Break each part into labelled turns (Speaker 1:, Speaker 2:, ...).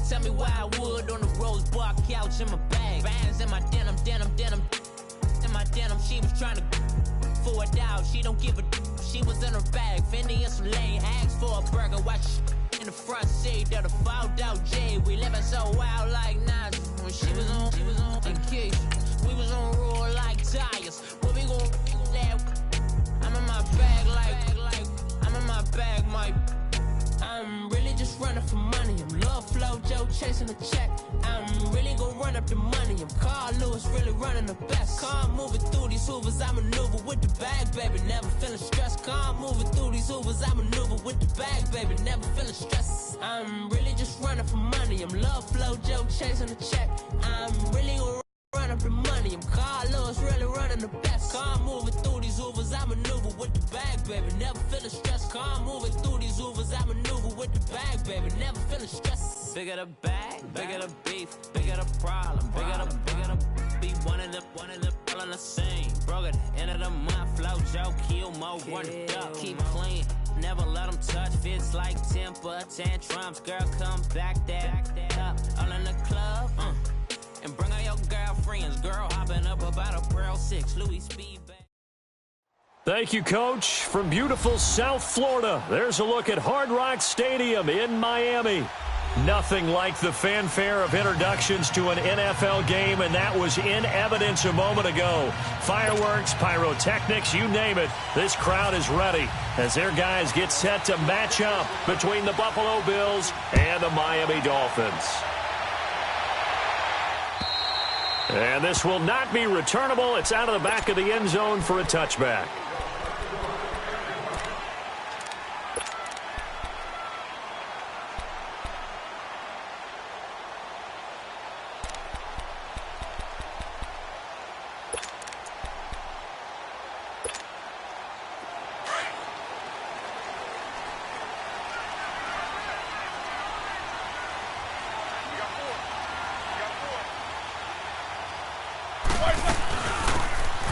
Speaker 1: Please tell me why I would on the rose bar couch in my bag. Bands in my denim. In my denim, she was trying to for it out. She don't give a she was in her bag. Fendi and some lane asked for a burger. Watch in the front seat of the fouled out J. We living so wild like Nas. When she was on vacation, we was on roll like tires. What we gon' that? I'm in my bag like I'm in my bag, Mike. I'm really just running for money. I'm love flow, Joe chasing the check. I'm really gon' run up the money. I'm Carl Lewis, really running the best. Calm moving through these hoovers, I maneuver with the bag, baby. Never feeling stressed. Calm moving through these hoovers, I maneuver with the bag, baby. Never feeling stressed. I'm really just running for money. I'm love flow, Joe chasing the check. I'm really gon' run up the money. I'm Carl Lewis, really running the best. Calm moving through these hoovers, I maneuver with the bag, baby. Never feeling stressed. Calm moving through these hoovers, I maneuver with the bag, baby. Never feeling stressed. Bigger the bag, bigger the beef, bigger the problem, bigger the beef. One of the all in the same. Broke at the end of the month, flow, Joe, kill, mo, run it up, keep clean. Never let them touch, fits like temper tantrums. Girl, come back that up, all in the club, and bring all your girlfriends. Girl, hopping up about a Pearl 6, Louis Speed.
Speaker 2: Thank you, Coach. From beautiful South Florida, there's a look at Hard Rock Stadium in Miami. Nothing like the fanfare of introductions to an NFL game, and that was in evidence a moment ago. Fireworks, pyrotechnics, you name it. This crowd is ready as their guys get set to match up between the Buffalo Bills and the Miami Dolphins. And this will not be returnable. It's out of the back of the end zone for a touchback.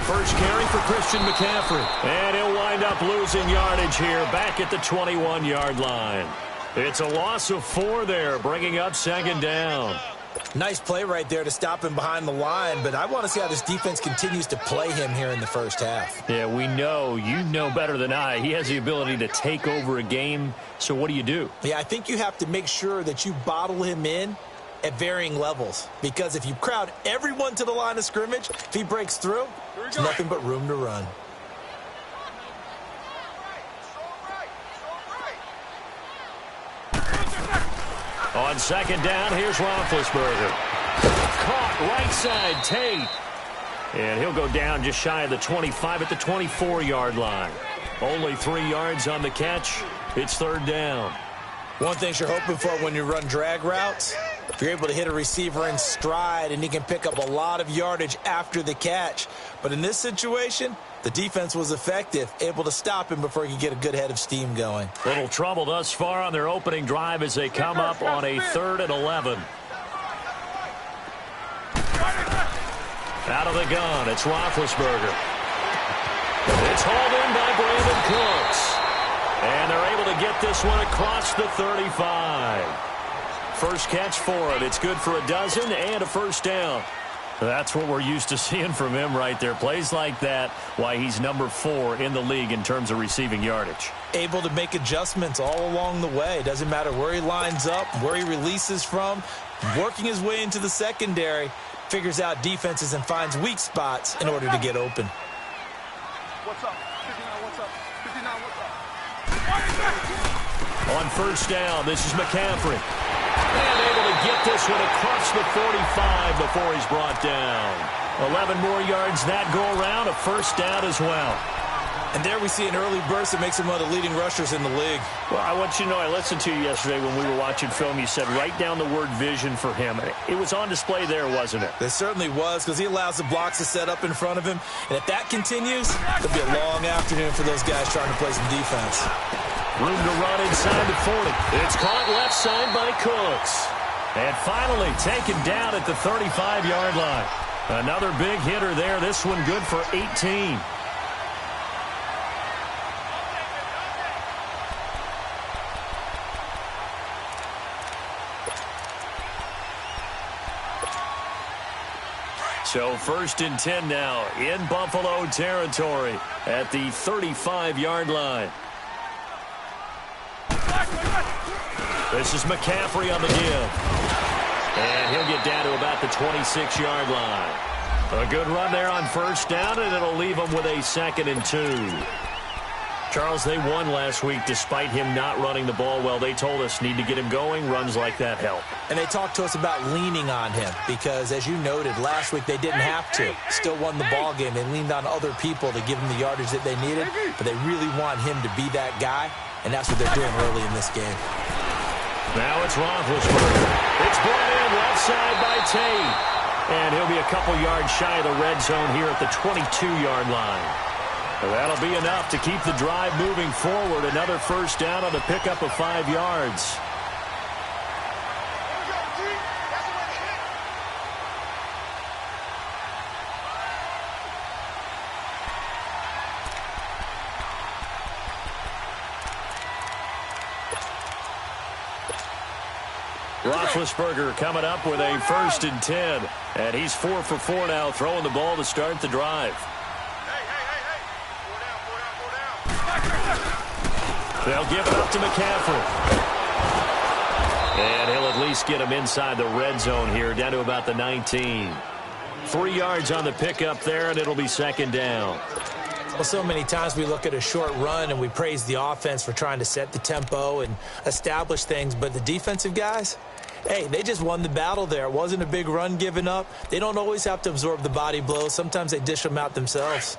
Speaker 2: First carry for Christian McCaffrey. And he'll wind up losing yardage here back at the 21-yard line. It's a loss of 4 there, bringing up second down.
Speaker 3: Nice play right there to stop him behind the line, but I want to see how this defense continues to play him here in the first half.
Speaker 2: Yeah, we know. You know better than I. He has the ability to take over a game, so what do?
Speaker 3: Yeah, I think you have to make sure that you bottle him in at varying levels, because if you crowd everyone to the line of scrimmage, if he breaks through, there's nothing but room to run.
Speaker 2: On second down, here's Roethlisberger. Caught right side, Tate. And he'll go down just shy of the 25 at the 24-yard line. Only 3 yards on the catch. It's third down.
Speaker 3: One thing you're hoping for when you run drag routes, if you're able to hit a receiver in stride and he can pick up a lot of yardage after the catch. But in this situation, the defense was effective, able to stop him before he could get a good head of steam going.
Speaker 2: Little trouble thus far on their opening drive as they come up on a 3rd and 11. Out of the gun, it's Roethlisberger. It's hauled in by Brandon Cooks. And they're able to get this one across the 35. First catch for him. It's good for a dozen and a first down. That's what we're used to seeing from him right there. Plays like that, why he's number 4 in the league in terms of receiving yardage.
Speaker 3: Able to make adjustments all along the way. Doesn't matter where he lines up, where he releases from. Working his way into the secondary, figures out defenses and finds weak spots in order to get open.
Speaker 4: What's up? 59, what's up? 59, what's up?
Speaker 2: On first down, this is McCaffrey. And able to get this one across the 45 before he's brought down. 11 more yards that go around, a first down as well.
Speaker 3: And there we see an early burst that makes him one of the leading rushers in the league.
Speaker 2: Well, I want you to know, I listened to you yesterday when we were watching film. You said write down the word vision for him. It was on display there, wasn't it?
Speaker 3: It certainly was, because he allows the blocks to set up in front of him. And if that continues, it'll be a long afternoon for those guys trying to play some defense.
Speaker 2: Room to run inside the 40. It's caught left side by Cooks. And finally taken down at the 35-yard line. Another big hitter there. This one good for 18. So 1st and 10 now in Buffalo territory at the 35-yard line. This is McCaffrey on the give. And he'll get down to about the 26-yard line. A good run there on 1st down, and it'll leave them with a 2nd and 2. Charles, they won last week despite him not running the ball well. They told us need to get him going. Runs like that help.
Speaker 3: And they talked to us about leaning on him because, as you noted, last week they didn't have to. Still won the ball game. They leaned on other people to give them the yardage that they needed, but they really want him to be that guy, and that's what they're doing early in this game.
Speaker 2: Now it's Roethlisberger. It's brought in left side by Tate. And he'll be a couple yards shy of the red zone here at the 22-yard line. That'll be enough to keep the drive moving forward. Another 1st down on the pickup of 5 yards. Roethlisberger coming up with a 1st and 10. And he's 4 for 4 now, throwing the ball to start the drive. They'll give it up to McCaffrey. And he'll at least get him inside the red zone here, down to about the 19. 3 yards on the pickup there, and it'll be 2nd down.
Speaker 3: Well, so many times we look at a short run and we praise the offense for trying to set the tempo and establish things, but the defensive guys, hey, they just won the battle there. It wasn't a big run given up. They don't always have to absorb the body blows. Sometimes they dish them out themselves.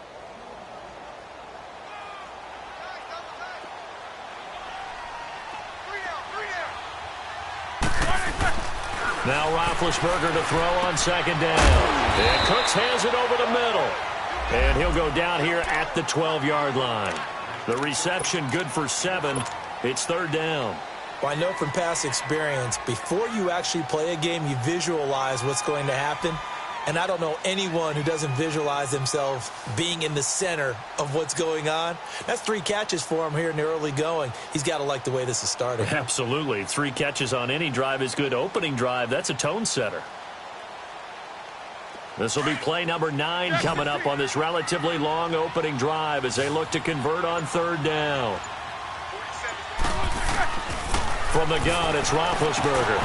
Speaker 2: Now Roethlisberger to throw on 2nd down. And Cooks has it over the middle. And he'll go down here at the 12-yard line. The reception good for 7. It's 3rd down.
Speaker 3: Well, I know from past experience, before you actually play a game, you visualize what's going to happen. And I don't know anyone who doesn't visualize themselves being in the center of what's going on. That's 3 catches for him here in the early going. He's got to like the way this is starting.
Speaker 2: Absolutely. 3 catches on any drive is good. Opening drive, that's a tone setter. This will be play number 9 coming up on this relatively long opening drive as they look to convert on 3rd down. From the gun, it's Roethlisberger.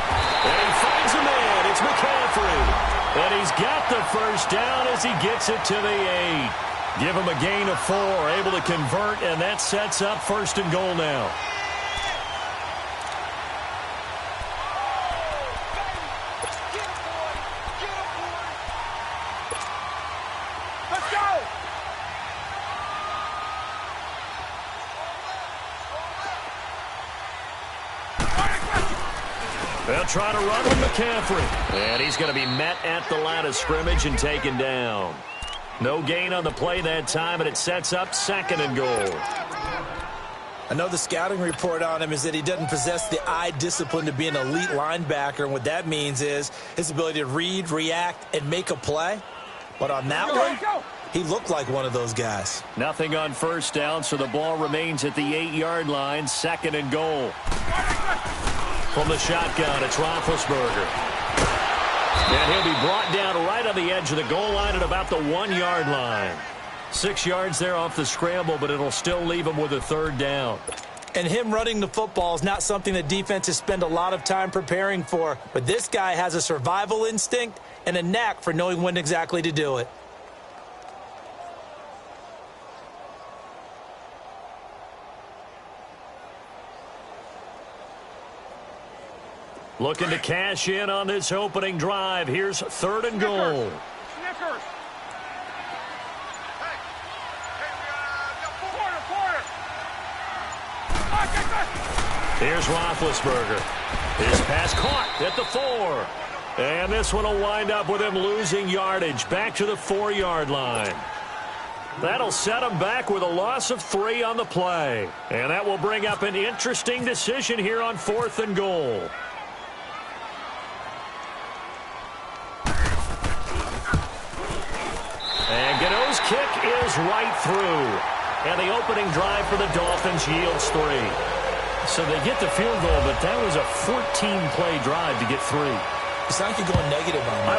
Speaker 2: And he finds a man. It's McCaffrey. And he's got the 1st down as he gets it to the 8. Give him a gain of 4, able to convert, and that sets up 1st and goal now.
Speaker 4: Let's go!
Speaker 2: They'll try to run with McCaffrey. And he's going to be met at the line of scrimmage and taken down. No gain on the play that time, and it sets up 2nd and goal.
Speaker 3: I know the scouting report on him is that he doesn't possess the eye discipline to be an elite linebacker, and what that means is his ability to read, react, and make a play. But on that one, he looked like one of those guys.
Speaker 2: Nothing on 1st down, so the ball remains at the 8-yard line, 2nd and goal. From the shotgun, it's Roethlisberger. And he'll be brought down right on the edge of the goal line at about the 1-yard line. 6 yards there off the scramble, but it'll still leave him with a 3rd down.
Speaker 3: And him running the football is not something that defenses spend a lot of time preparing for. But this guy has a survival instinct and a knack for knowing when exactly to do it.
Speaker 2: Looking to cash in on this opening drive. Here's 3rd and goal.
Speaker 4: Snickers.
Speaker 2: Here's Roethlisberger. His pass caught at the 4. And this one will wind up with him losing yardage back to the 4-yard line. That'll set him back with a loss of 3 on the play. And that will bring up an interesting decision here on 4th and goal. And Gano's kick is right through. And the opening drive for the Dolphins yields 3. So they get the field goal, but that was a 14-play drive to get 3.
Speaker 3: You sound like you're going negative on me.
Speaker 2: I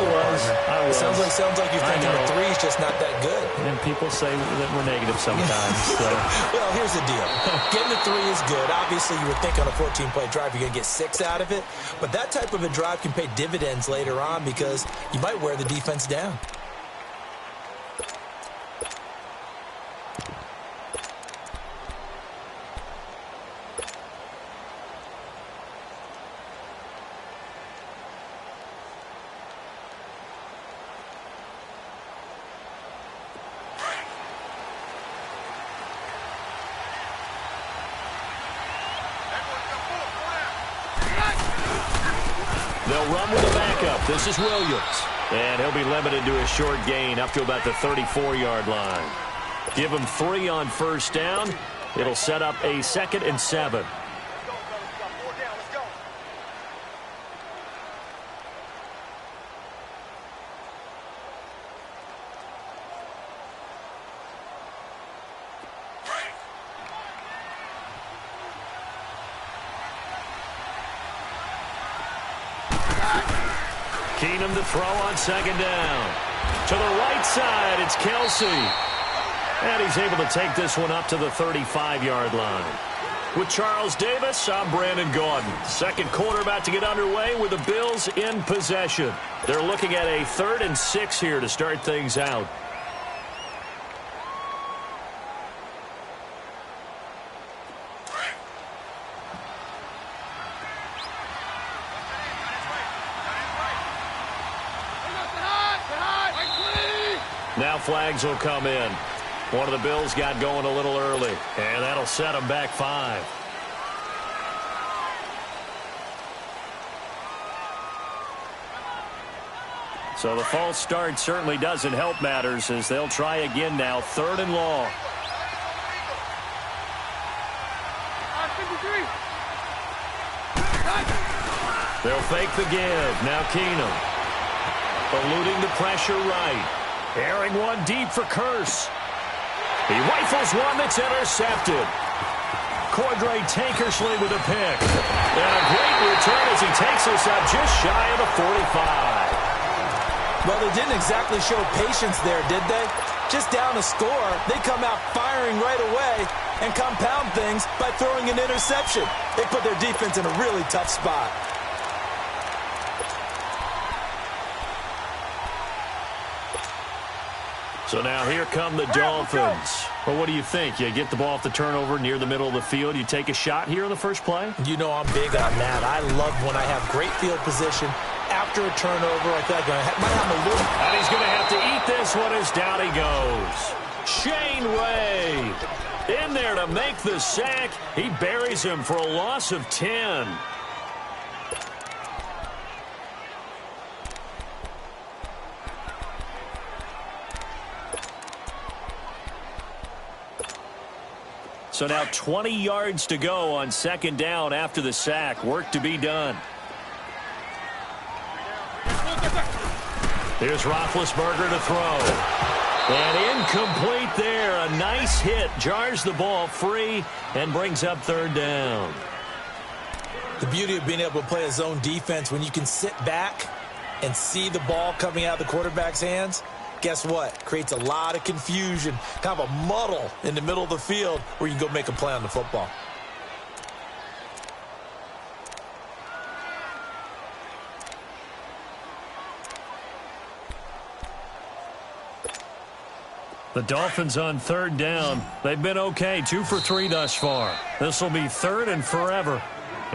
Speaker 2: was.
Speaker 3: Sounds like you're thinking the three's just not that good.
Speaker 2: And people say that we're negative sometimes. So.
Speaker 3: Well, here's the deal. Getting the three is good. Obviously, you would think on a 14-play drive you're going to get 6 out of it. But that type of a drive can pay dividends later on because you might wear the defense down.
Speaker 2: They'll run with a backup. This is Williams. And he'll be limited to a short gain up to about the 34-yard line. Give him 3 on first down. It'll set up a 2nd and 7. Keenum to throw on 2nd down. To the right side, it's Kelsey. And he's able to take this one up to the 35-yard line. With Charles Davis, I'm Brandon Gaudin. Second quarter about to get underway with the Bills in possession. They're looking at a 3rd and 6 here to start things out. Now flags will come in. One of the Bills got going a little early, and that'll set them back 5. So the false start certainly doesn't help matters as they'll try again now, 3rd and long. They'll fake the give. Now Keenum. Eluding the pressure right. Airing one deep for Curse. He rifles one that's intercepted. Cordray Tankersley with a pick. And a great return as he takes us up just shy of the 45.
Speaker 3: Well, they didn't exactly show patience there, did they? Just down a score, they come out firing right away and compound things by throwing an interception. They put their defense in a really tough spot.
Speaker 2: So now here come the Dolphins. Well, what do you think? You get the ball off the turnover near the middle of the field. You take a shot here in the first play?
Speaker 3: You know I'm big on that. I love when I have great field position after a turnover. I think I might have a little.
Speaker 2: And he's going to have to eat this one as down he goes. Shane Ray in there to make the sack. He buries him for a loss of 10. So now 20 yards to go on 2nd down after the sack. Work to be done. Here's Roethlisberger to throw. And incomplete there. A nice hit. Jars the ball free and brings up 3rd down.
Speaker 3: The beauty of being able to play a zone defense when you can sit back and see the ball coming out of the quarterback's hands. Guess what? Creates a lot of confusion, kind of a muddle in the middle of the field where you can go make a play on the football.
Speaker 2: The Dolphins on 3rd down. They've been okay, 2 for 3 thus far. This will be 3rd and forever.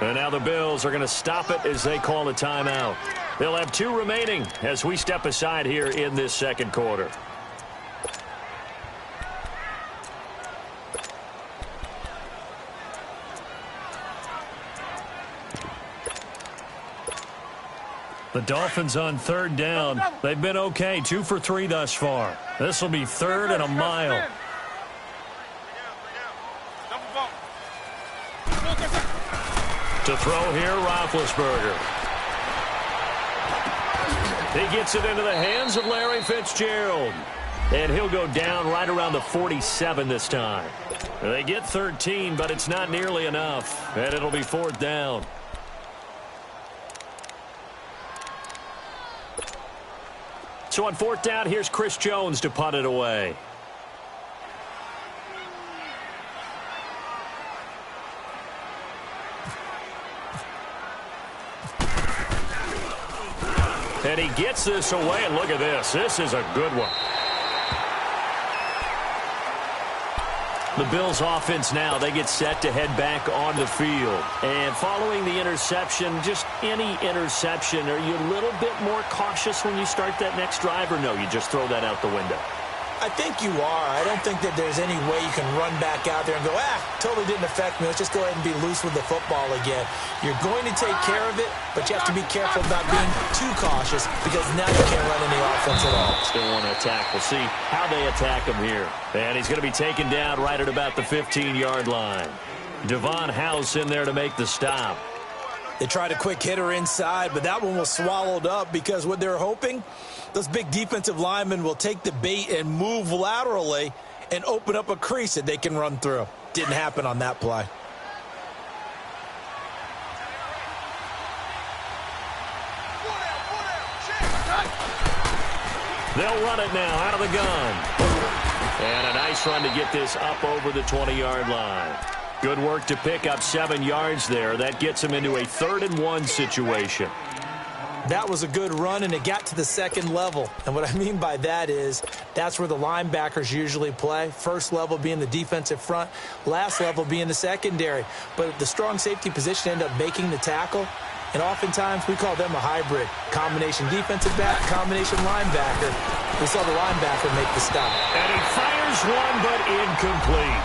Speaker 2: And now the Bills are going to stop it as they call a timeout. They'll have 2 remaining as we step aside here in this 2nd quarter. The Dolphins on 3rd down. They've been okay, 2 for 3 thus far. This will be 3rd and a mile. To throw here, Roethlisberger. He gets it into the hands of Larry Fitzgerald. And he'll go down right around the 47 this time. They get 13, but it's not nearly enough. And it'll be 4th down. So on 4th down, here's Chris Jones to punt it away. And he gets this away, and look at this. This is a good one. The Bills offense now, they get set to head back on the field. And following the interception, just any interception, are you a little bit more cautious when you start that next drive, or no, you just throw that out the window?
Speaker 3: I think you are. I don't think that there's any way you can run back out there and go, totally didn't affect me. Let's just go ahead and be loose with the football again. You're going to take care of it, but you have to be careful about being too cautious because now you can't run any offense at all.
Speaker 2: Still want to attack. We'll see how they attack him here. And he's going to be taken down right at about the 15-yard line. Devon House in there to make the stop.
Speaker 3: They tried a quick hitter inside, but that one was swallowed up because what they're hoping, those big defensive linemen will take the bait and move laterally and open up a crease that they can run through. Didn't happen on that play.
Speaker 2: They'll run it now out of the gun. And a nice run to get this up over the 20-yard line. Good work to pick up 7 yards there. That gets him into a 3rd-and-1 situation.
Speaker 3: That was a good run, and it got to the second level. And what I mean by that is that's where the linebackers usually play. First level being the defensive front, last level being the secondary. But the strong safety position ended up making the tackle, and oftentimes we call them a hybrid. Combination defensive back, combination linebacker. We saw the linebacker make the stop.
Speaker 2: And he fires one, but incomplete.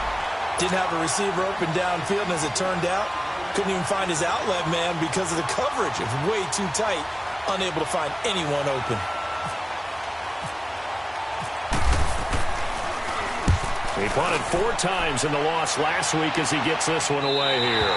Speaker 3: Didn't have a receiver open downfield, and as it turned out, couldn't even find his outlet man because of the coverage. It was way too tight. Unable to find anyone open.
Speaker 2: He punted 4 times in the loss last week as he gets this one away here.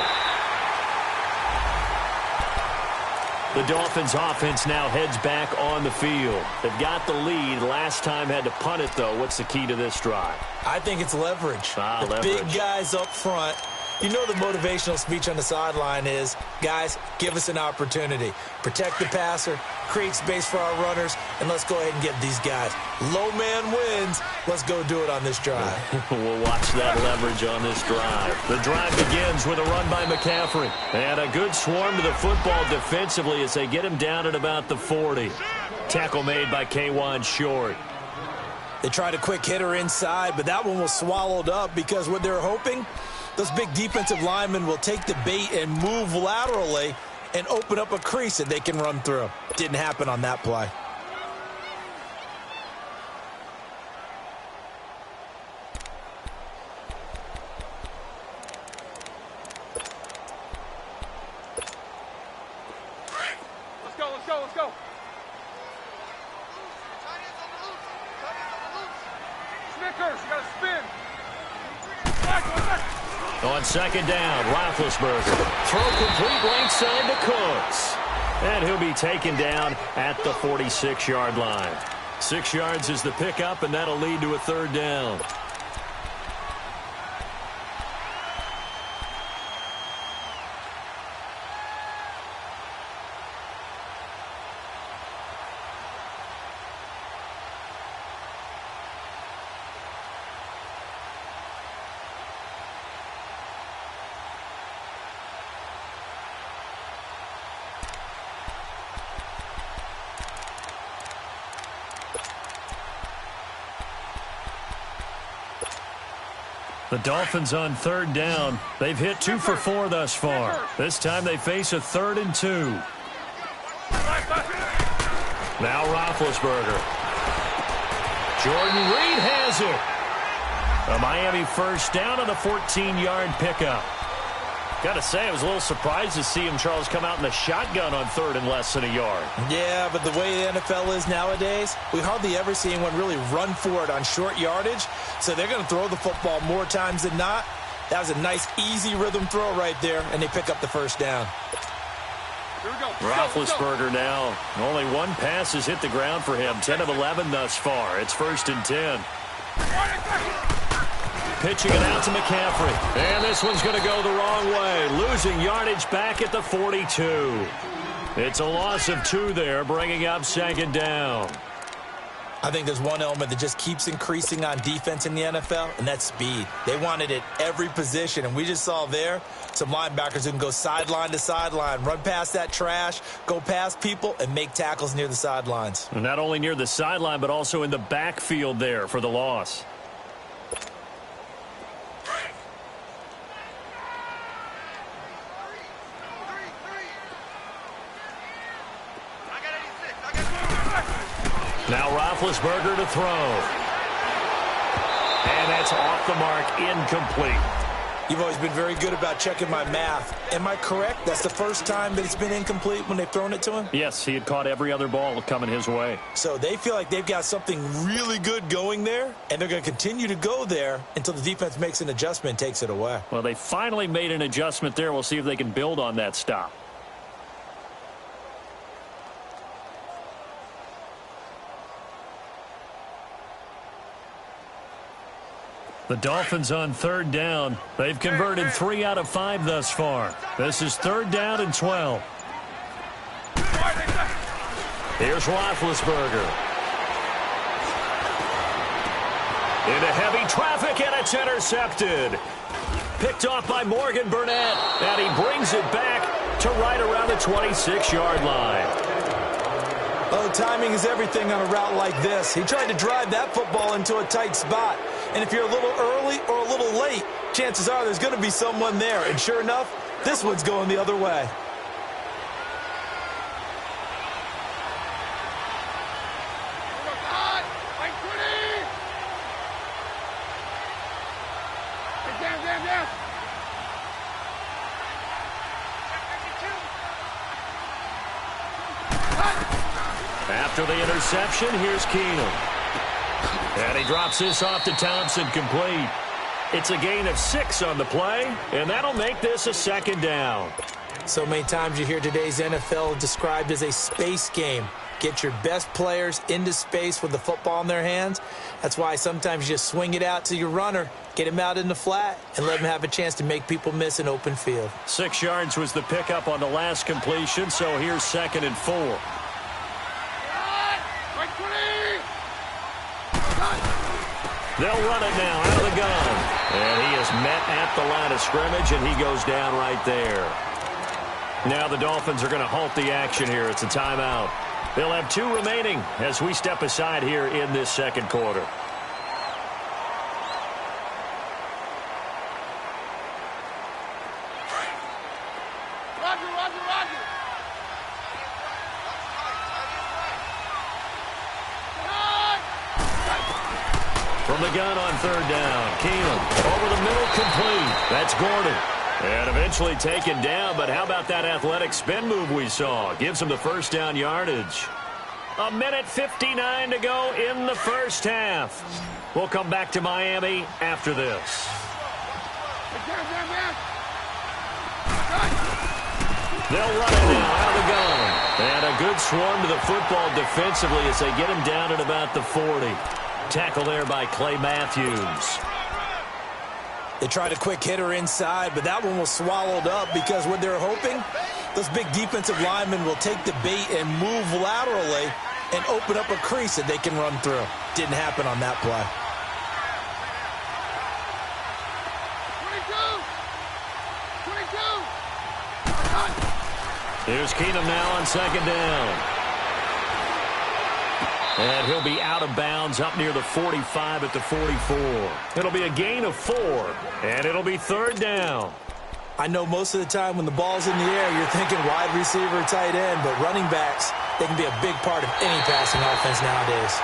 Speaker 2: The Dolphins offense now heads back on the field. They've got the lead. Last time had to punt it, though. What's the key to this drive?
Speaker 3: I think it's leverage. The
Speaker 2: leverage.
Speaker 3: Big guys up front. You know the motivational speech on the sideline is, guys, give us an opportunity. Protect the passer, create space for our runners, and let's go ahead and get these guys. Low man wins. Let's go do it on this drive.
Speaker 2: We'll watch that leverage on this drive. The drive begins with a run by McCaffrey. And a good swarm to the football defensively as they get him down at about the 40. Tackle made by K'Wan Short.
Speaker 3: They tried a quick hitter inside, but that one was swallowed up because what they're hoping, those big defensive linemen will take the bait and move laterally and open up a crease that they can run through. Didn't happen on that play.
Speaker 4: Let's go, let's go, let's go. Snickers, you gotta spin.
Speaker 2: On 2nd down, Roethlisberger. Throw complete right side to Cooks. And he'll be taken down at the 46-yard line. 6 yards is the pickup, and that'll lead to a 3rd down. The Dolphins on 3rd down. They've hit 2 for 4 thus far. This time they face a 3rd and 2. Now Roethlisberger. Jordan Reed has it. A Miami 1st down on a 14-yard pickup. Got to say, I was a little surprised to see him, Charles, come out in the shotgun on 3rd and less than a yard.
Speaker 3: Yeah, but the way the NFL is nowadays, we hardly ever see anyone really run for it on short yardage. So they're going to throw the football more times than not. That was a nice, easy rhythm throw right there, and they pick up the 1st down.
Speaker 4: Here we go.
Speaker 2: Roethlisberger now. Only one pass has hit the ground for him. 10 of 11 thus far. It's 1st and 10. Pitching it out to McCaffrey. And this one's going to go the wrong way. Losing yardage back at the 42. It's a loss of 2 there, bringing up 2nd down.
Speaker 3: I think there's one element that just keeps increasing on defense in the NFL, and that's speed. They want it at every position, and we just saw there some linebackers who can go sideline to sideline, run past that trash, go past people, and make tackles near the sidelines.
Speaker 2: Not only near the sideline, but also in the backfield there for the loss. Now Roethlisberger to throw. And that's off the mark, incomplete.
Speaker 3: You've always been very good about checking my math. Am I correct? That's the first time that it's been incomplete when they've thrown it to him?
Speaker 2: Yes, he had caught every other ball coming his way.
Speaker 3: So they feel like they've got something really good going there, and they're going to continue to go there until the defense makes an adjustment and takes it away.
Speaker 2: Well, they finally made an adjustment there. We'll see if they can build on that stop. The Dolphins on third down. They've converted 3 out of 5 thus far. This is 3rd down and 12. Here's Roethlisberger. Into heavy traffic, and it's intercepted. Picked off by Morgan Burnett, and he brings it back to right around the 26-yard line.
Speaker 3: Oh, timing is everything on a route like this. He tried to drive that football into a tight spot. And if you're a little early or a little late, chances are there's going to be someone there. And sure enough, this one's going the other way.
Speaker 2: After the interception, here's Keenum. And he drops this off to Thompson, complete. It's a gain of 6 on the play, and that'll make this a 2nd down.
Speaker 3: So many times you hear today's NFL described as a space game. Get your best players into space with the football in their hands. That's why sometimes you just swing it out to your runner, get him out in the flat, and let him have a chance to make people miss an open field.
Speaker 2: 6 yards was the pickup on the last completion, so here's 2nd and 4. They'll run it now out of the gun. And he is met at the line of scrimmage, and he goes down right there. Now the Dolphins are going to halt the action here. It's a timeout. They'll have 2 remaining as we step aside here in this 2nd quarter. From the gun on 3rd down, Keenum over the middle, complete. That's Gordon. And eventually taken down, but how about that athletic spin move we saw? Gives him the 1st down yardage. 1:59 to go in the 1st half. We'll come back to Miami after this. They'll run it now out of the gun. And a good swarm to the football defensively as they get him down at about the 40. Tackle there by Clay Matthews.
Speaker 3: They tried a quick hitter inside, but that one was swallowed up because what they're hoping, those big defensive linemen will take the bait and move laterally and open up a crease that they can run through. Didn't happen on that play.
Speaker 2: Here's Keenum now on 2nd down. And he'll be out of bounds up near the 45 at the 44. It'll be a gain of 4, and it'll be 3rd down.
Speaker 3: I know most of the time when the ball's in the air, you're thinking wide receiver, tight end, but running backs, they can be a big part of any passing offense nowadays.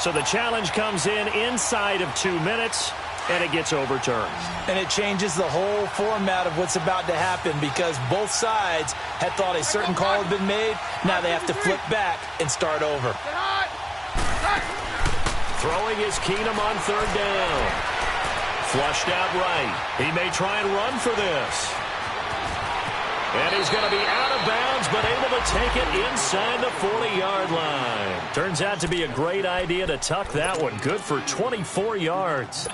Speaker 2: So the challenge comes in inside of 2 minutes, and it gets overturned.
Speaker 3: And it changes the whole format of what's about to happen because both sides had thought a certain call had been made. Now they have to flip back and start over.
Speaker 2: Throwing is Keenum on 3rd down. Flushed out right. He may try and run for this. And he's going to be out of bounds, but able to take it inside the 40-yard line. Turns out to be a great idea to tuck that one. Good for 24 yards.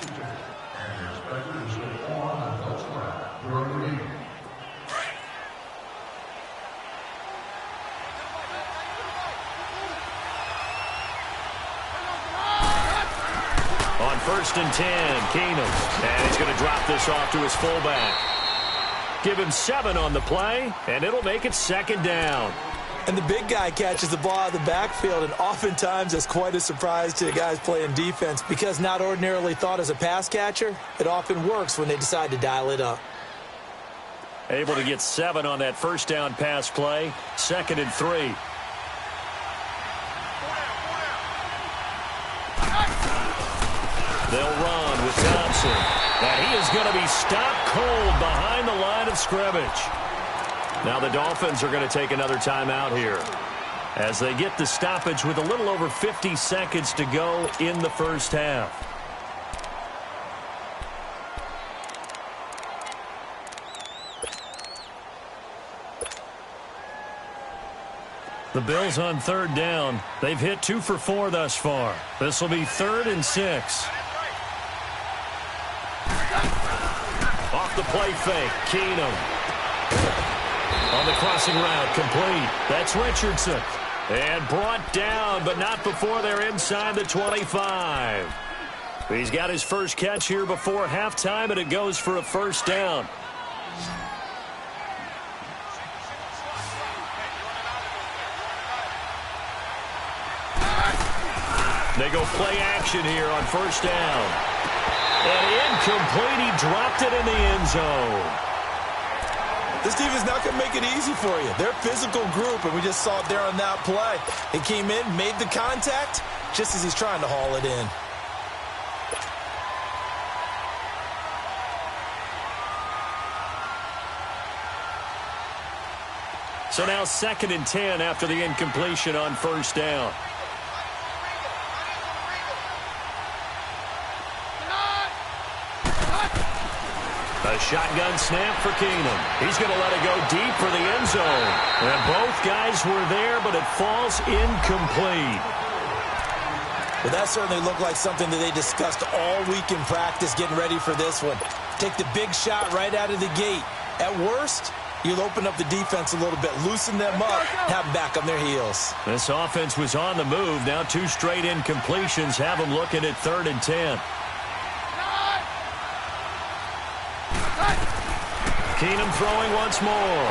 Speaker 2: 1st and 10. Keenum. And he's going to drop this off to his fullback. Give him 7 on the play, and it'll make it 2nd down.
Speaker 3: And the big guy catches the ball out of the backfield, and oftentimes that's quite a surprise to the guys playing defense because not ordinarily thought as a pass catcher, it often works when they decide to dial it up.
Speaker 2: Able to get 7 on that 1st down pass play. 2nd and 3. They'll run with Thompson. And he is going to be stopped cold behind the line of scrimmage. Now the Dolphins are going to take another timeout here as they get the stoppage with a little over 50 seconds to go in the 1st half. The Bills on 3rd down. They've hit 2 for 4 thus far. This will be 3rd and 6. Off the play fake, Keenum. On the crossing route, complete. That's Richardson. And brought down, but not before they're inside the 25. He's got his first catch here before halftime, and it goes for a 1st down. They go play action here on 1st down. And incomplete. He dropped it in the end zone.
Speaker 3: This defense not going to make it easy for you. They're a physical group, and we just saw it there on that play. He came in, made the contact, just as he's trying to haul it in.
Speaker 2: So now 2nd and 10 after the incompletion on 1st down. A shotgun snap for Keenum. He's going to let it go deep for the end zone. And both guys were there, but it falls incomplete.
Speaker 3: Well, that certainly looked like something that they discussed all week in practice getting ready for this one. Take the big shot right out of the gate. At worst, you'll open up the defense a little bit, loosen them up, have them back on their heels.
Speaker 2: This offense was on the move. Now 2 straight incompletions have them looking at 3rd and 10. Keenum throwing once more.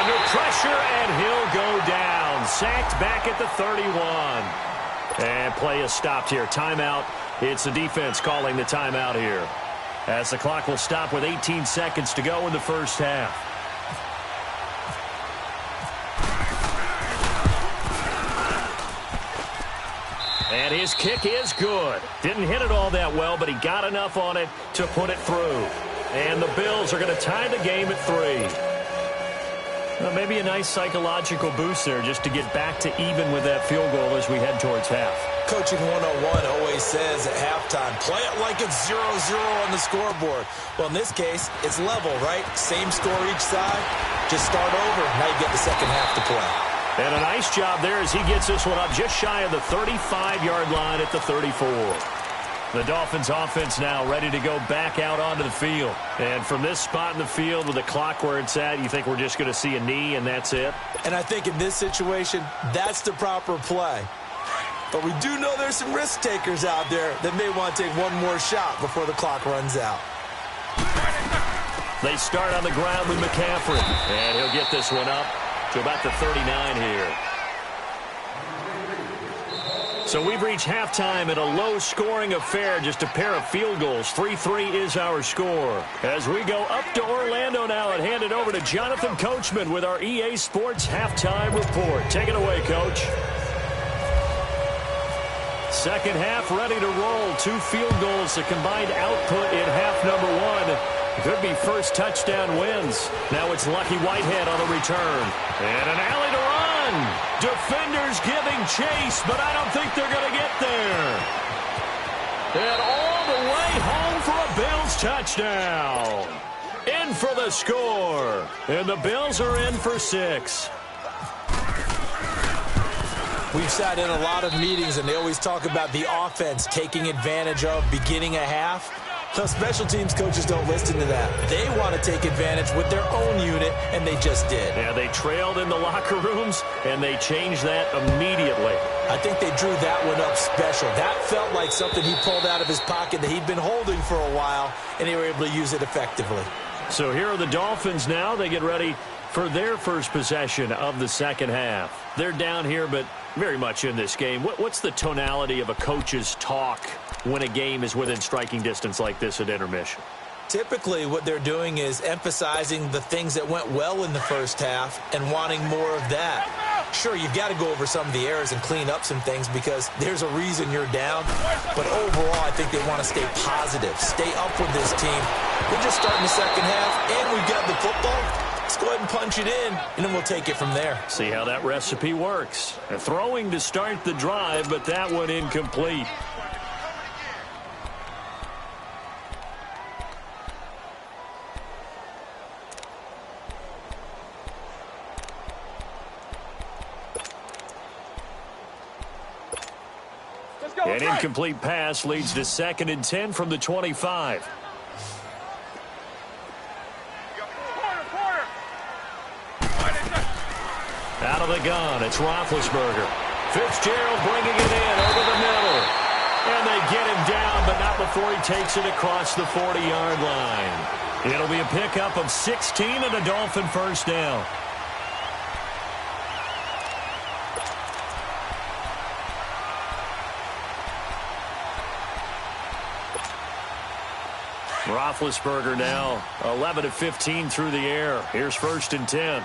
Speaker 2: Under pressure, and he'll go down. Sacked back at the 31. And play is stopped here. Timeout. It's the defense calling the timeout here, as the clock will stop with 18 seconds to go in the 1st half. And his kick is good. Didn't hit it all that well, but he got enough on it to put it through. And the Bills are going to tie the game at 3. Well, maybe a nice psychological boost there just to get back to even with that field goal as we head towards half.
Speaker 3: Coaching 101 always says at halftime, play it like it's 0-0 on the scoreboard. Well, in this case, it's level, right? Same score each side. Just start over. Now you get the 2nd half to play.
Speaker 2: And a nice job there as he gets this one up just shy of the 35-yard line at the 34. The Dolphins offense now ready to go back out onto the field. And from this spot in the field with the clock where it's at, you think we're just going to see a knee and that's it?
Speaker 3: And I think in this situation, that's the proper play. But we do know there's some risk takers out there that may want to take one more shot before the clock runs out.
Speaker 2: They start on the ground with McCaffrey. And he'll get this one up to about the 39 here. So we've reached halftime in a low-scoring affair, just a pair of field goals. 3-3 is our score. As we go up to Orlando now and hand it over to Jonathan Coachman with our EA Sports Halftime Report. Take it away, Coach. 2nd half ready to roll. 2 field goals, the combined output in half number 1. Could be first touchdown wins. Now it's Lucky Whitehead on the return. And an alley to run. Defenders giving chase, but I don't think they're going to get there. And all the way home for a Bills touchdown. In for the score. And the Bills are in for 6.
Speaker 3: We've sat in a lot of meetings, and they always talk about the offense taking advantage of beginning a half. So special teams coaches don't listen to that. They want to take advantage with their own unit, and they just did.
Speaker 2: Yeah, they trailed in the locker rooms, and they changed that immediately.
Speaker 3: I think they drew that one up special. That felt like something he pulled out of his pocket that he'd been holding for a while, and they were able to use it effectively.
Speaker 2: So here are the Dolphins now. They get ready for their first possession of the second half. They're down here, but very much in this game. What's the tonality of a coach's talk when a game is within striking distance like this at intermission?
Speaker 3: Typically, what they're doing is emphasizing the things that went well in the first half and wanting more of that. Sure, you've got to go over some of the errors and clean up some things because there's a reason you're down. But overall, I think they want to stay positive, stay up with this team. We're just starting the second half, and we've got the football. Let's go ahead and punch it in, and then we'll take it from there.
Speaker 2: See how that recipe works. Throwing to start the drive, but that one incomplete. An incomplete pass leads to 2nd and 10 from the 25. Out of the gun, it's Roethlisberger. Fitzgerald bringing it in over the middle. And they get him down, but not before he takes it across the 40-yard line. It'll be a pickup of 16 and a Dolphin first down. Roethlisberger now 11 of 15 through the air. Here's 1st and 10.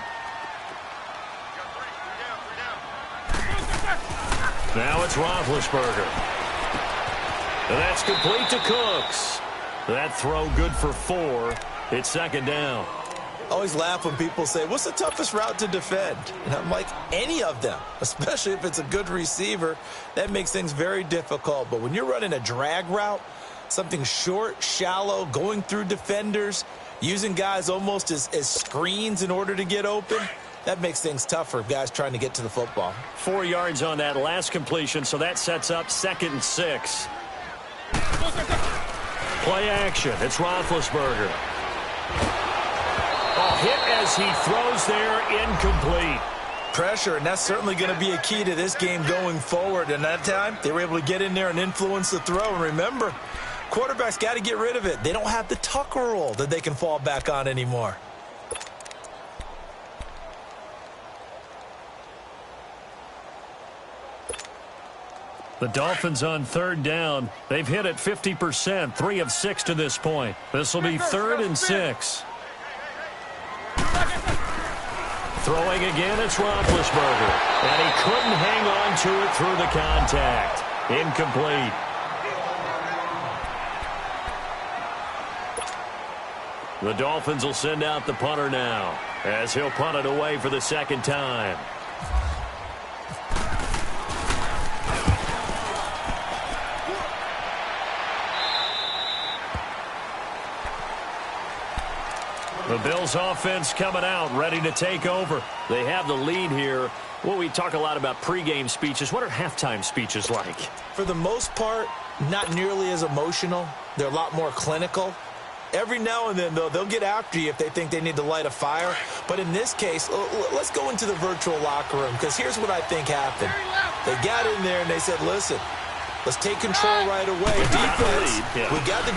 Speaker 2: Now it's Roethlisberger. And that's complete to Cooks. That throw good for 4. It's 2nd down.
Speaker 3: I always laugh when people say, what's the toughest route to defend? And I'm like, any of them, especially if it's a good receiver. That makes things very difficult. But when you're running a drag route, something short, shallow, going through defenders, using guys almost as screens in order to get open, that makes things tough for guys trying to get to the football.
Speaker 2: 4 yards on that last completion, so that sets up 2nd and 6. Play action. It's Roethlisberger. Hit as he throws there, incomplete.
Speaker 3: Pressure, and that's certainly going to be a key to this game going forward. And that time, they were able to get in there and influence the throw. And remember, quarterbacks got to get rid of it. They don't have the Tucker rule that they can fall back on anymore.
Speaker 2: The Dolphins on 3rd down. They've hit it 50%, 3 of 6 to this point. This will be 3rd and 6. Throwing again, it's Roethlisberger. And he couldn't hang on to it through the contact. Incomplete. The Dolphins will send out the punter now, as he'll punt it away for the 2nd time. The Bills offense coming out, ready to take over. They have the lead here. Well, we talk a lot about pregame speeches. What are halftime speeches like?
Speaker 3: For the most part, not nearly as emotional. They're a lot more clinical. Every now and then, though, they'll get after you if they think they need to light a fire. But in this case, let's go into the virtual locker room, because here's what I think happened. They got in there and they said, listen, let's take control right away. Defense, we got the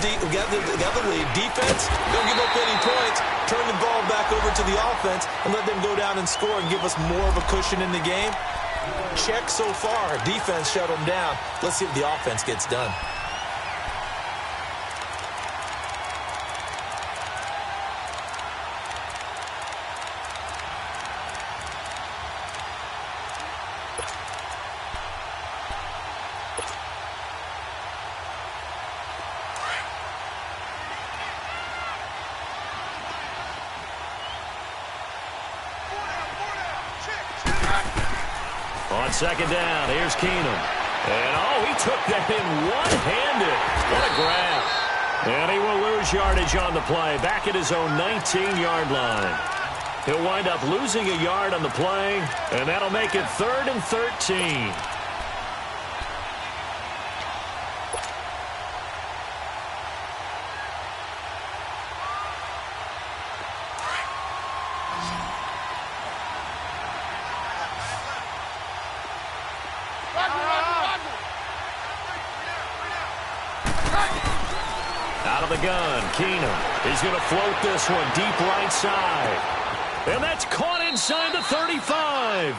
Speaker 3: lead. Defense, don't give up any points. Turn the ball back over to the offense and let them go down and score and give us more of a cushion in the game. Check so far. Defense shut them down. Let's see if the offense gets done.
Speaker 2: On 2nd down, here's Keenum. And, he took that in one-handed. What a grab. And he will lose yardage on the play, back at his own 19-yard line. He'll wind up losing a yard on the play, and that'll make it 3rd and 13. the gun, Keenum. He's going to float this one deep right side. And that's caught inside the 35.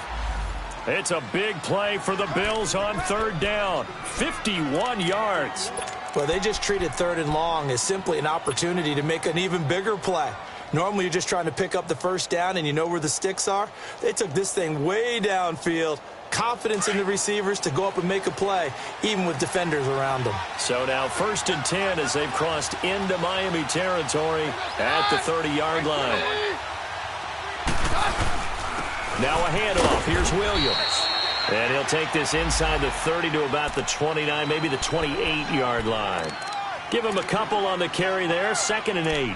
Speaker 2: It's a big play for the Bills on third down. 51 yards.
Speaker 3: Well, they just treated third and long as simply an opportunity to make an even bigger play. Normally, you're just trying to pick up the first down and you know where the sticks are. They took this thing way downfield. Confidence in the receivers to go up and make a play, even with defenders around them.
Speaker 2: So now 1st and 10 as they've crossed into Miami territory at the 30-yard line. Now a handoff. Here's Williams. And he'll take this inside the 30 to about the 29, maybe the 28-yard line. Give him a couple on the carry there. 2nd and 8.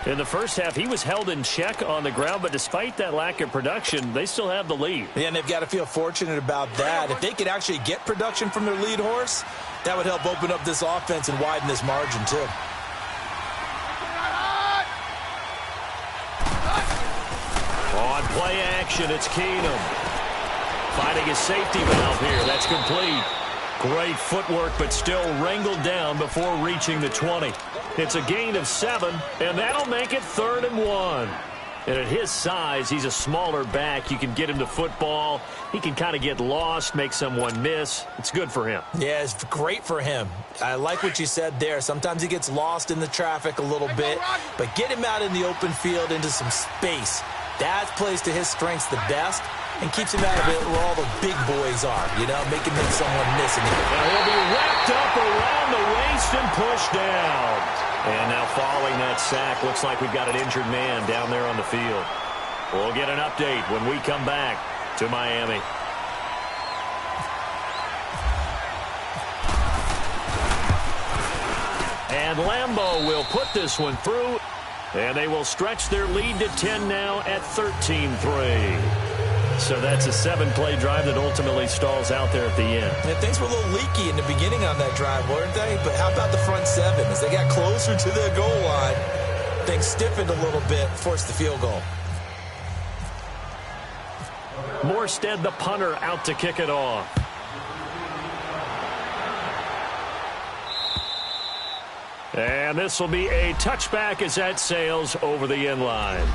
Speaker 2: In the first half, he was held in check on the ground, but despite that lack of production, they still have the lead.
Speaker 3: Yeah, and they've got to feel fortunate about that. If they could actually get production from their lead horse, that would help open up this offense and widen this margin, too.
Speaker 2: On play action, it's Keenum. Finding his safety valve here. That's complete. Great footwork, but still wrangled down before reaching the 20. It's a gain of 7, and that'll make it 3rd and 1. And at his size, he's a smaller back. You can get him to football. He can kind of get lost, make someone miss. It's good for him.
Speaker 3: Yeah, it's great for him. I like what you said there. Sometimes he gets lost in the traffic a little bit, but get him out in the open field into some space. That plays to his strengths the best and keeps him out of it where all the big boys are, you know, make him make someone miss. And
Speaker 2: he'll be wrapped up around the waist and pushed down. And now following that sack, looks like we've got an injured man down there on the field. We'll get an update when we come back to Miami. And Lambeau will put this one through. And they will stretch their lead to 10 now at 13-3. So that's a 7-play drive that ultimately stalls out there at the end.
Speaker 3: Yeah, things were a little leaky in the beginning on that drive, weren't they? But how about the front 7? As they got closer to the goal line, things stiffened a little bit, forced the field goal.
Speaker 2: Morstead, the punter, out to kick it off. And this will be a touchback as that sails over the end line.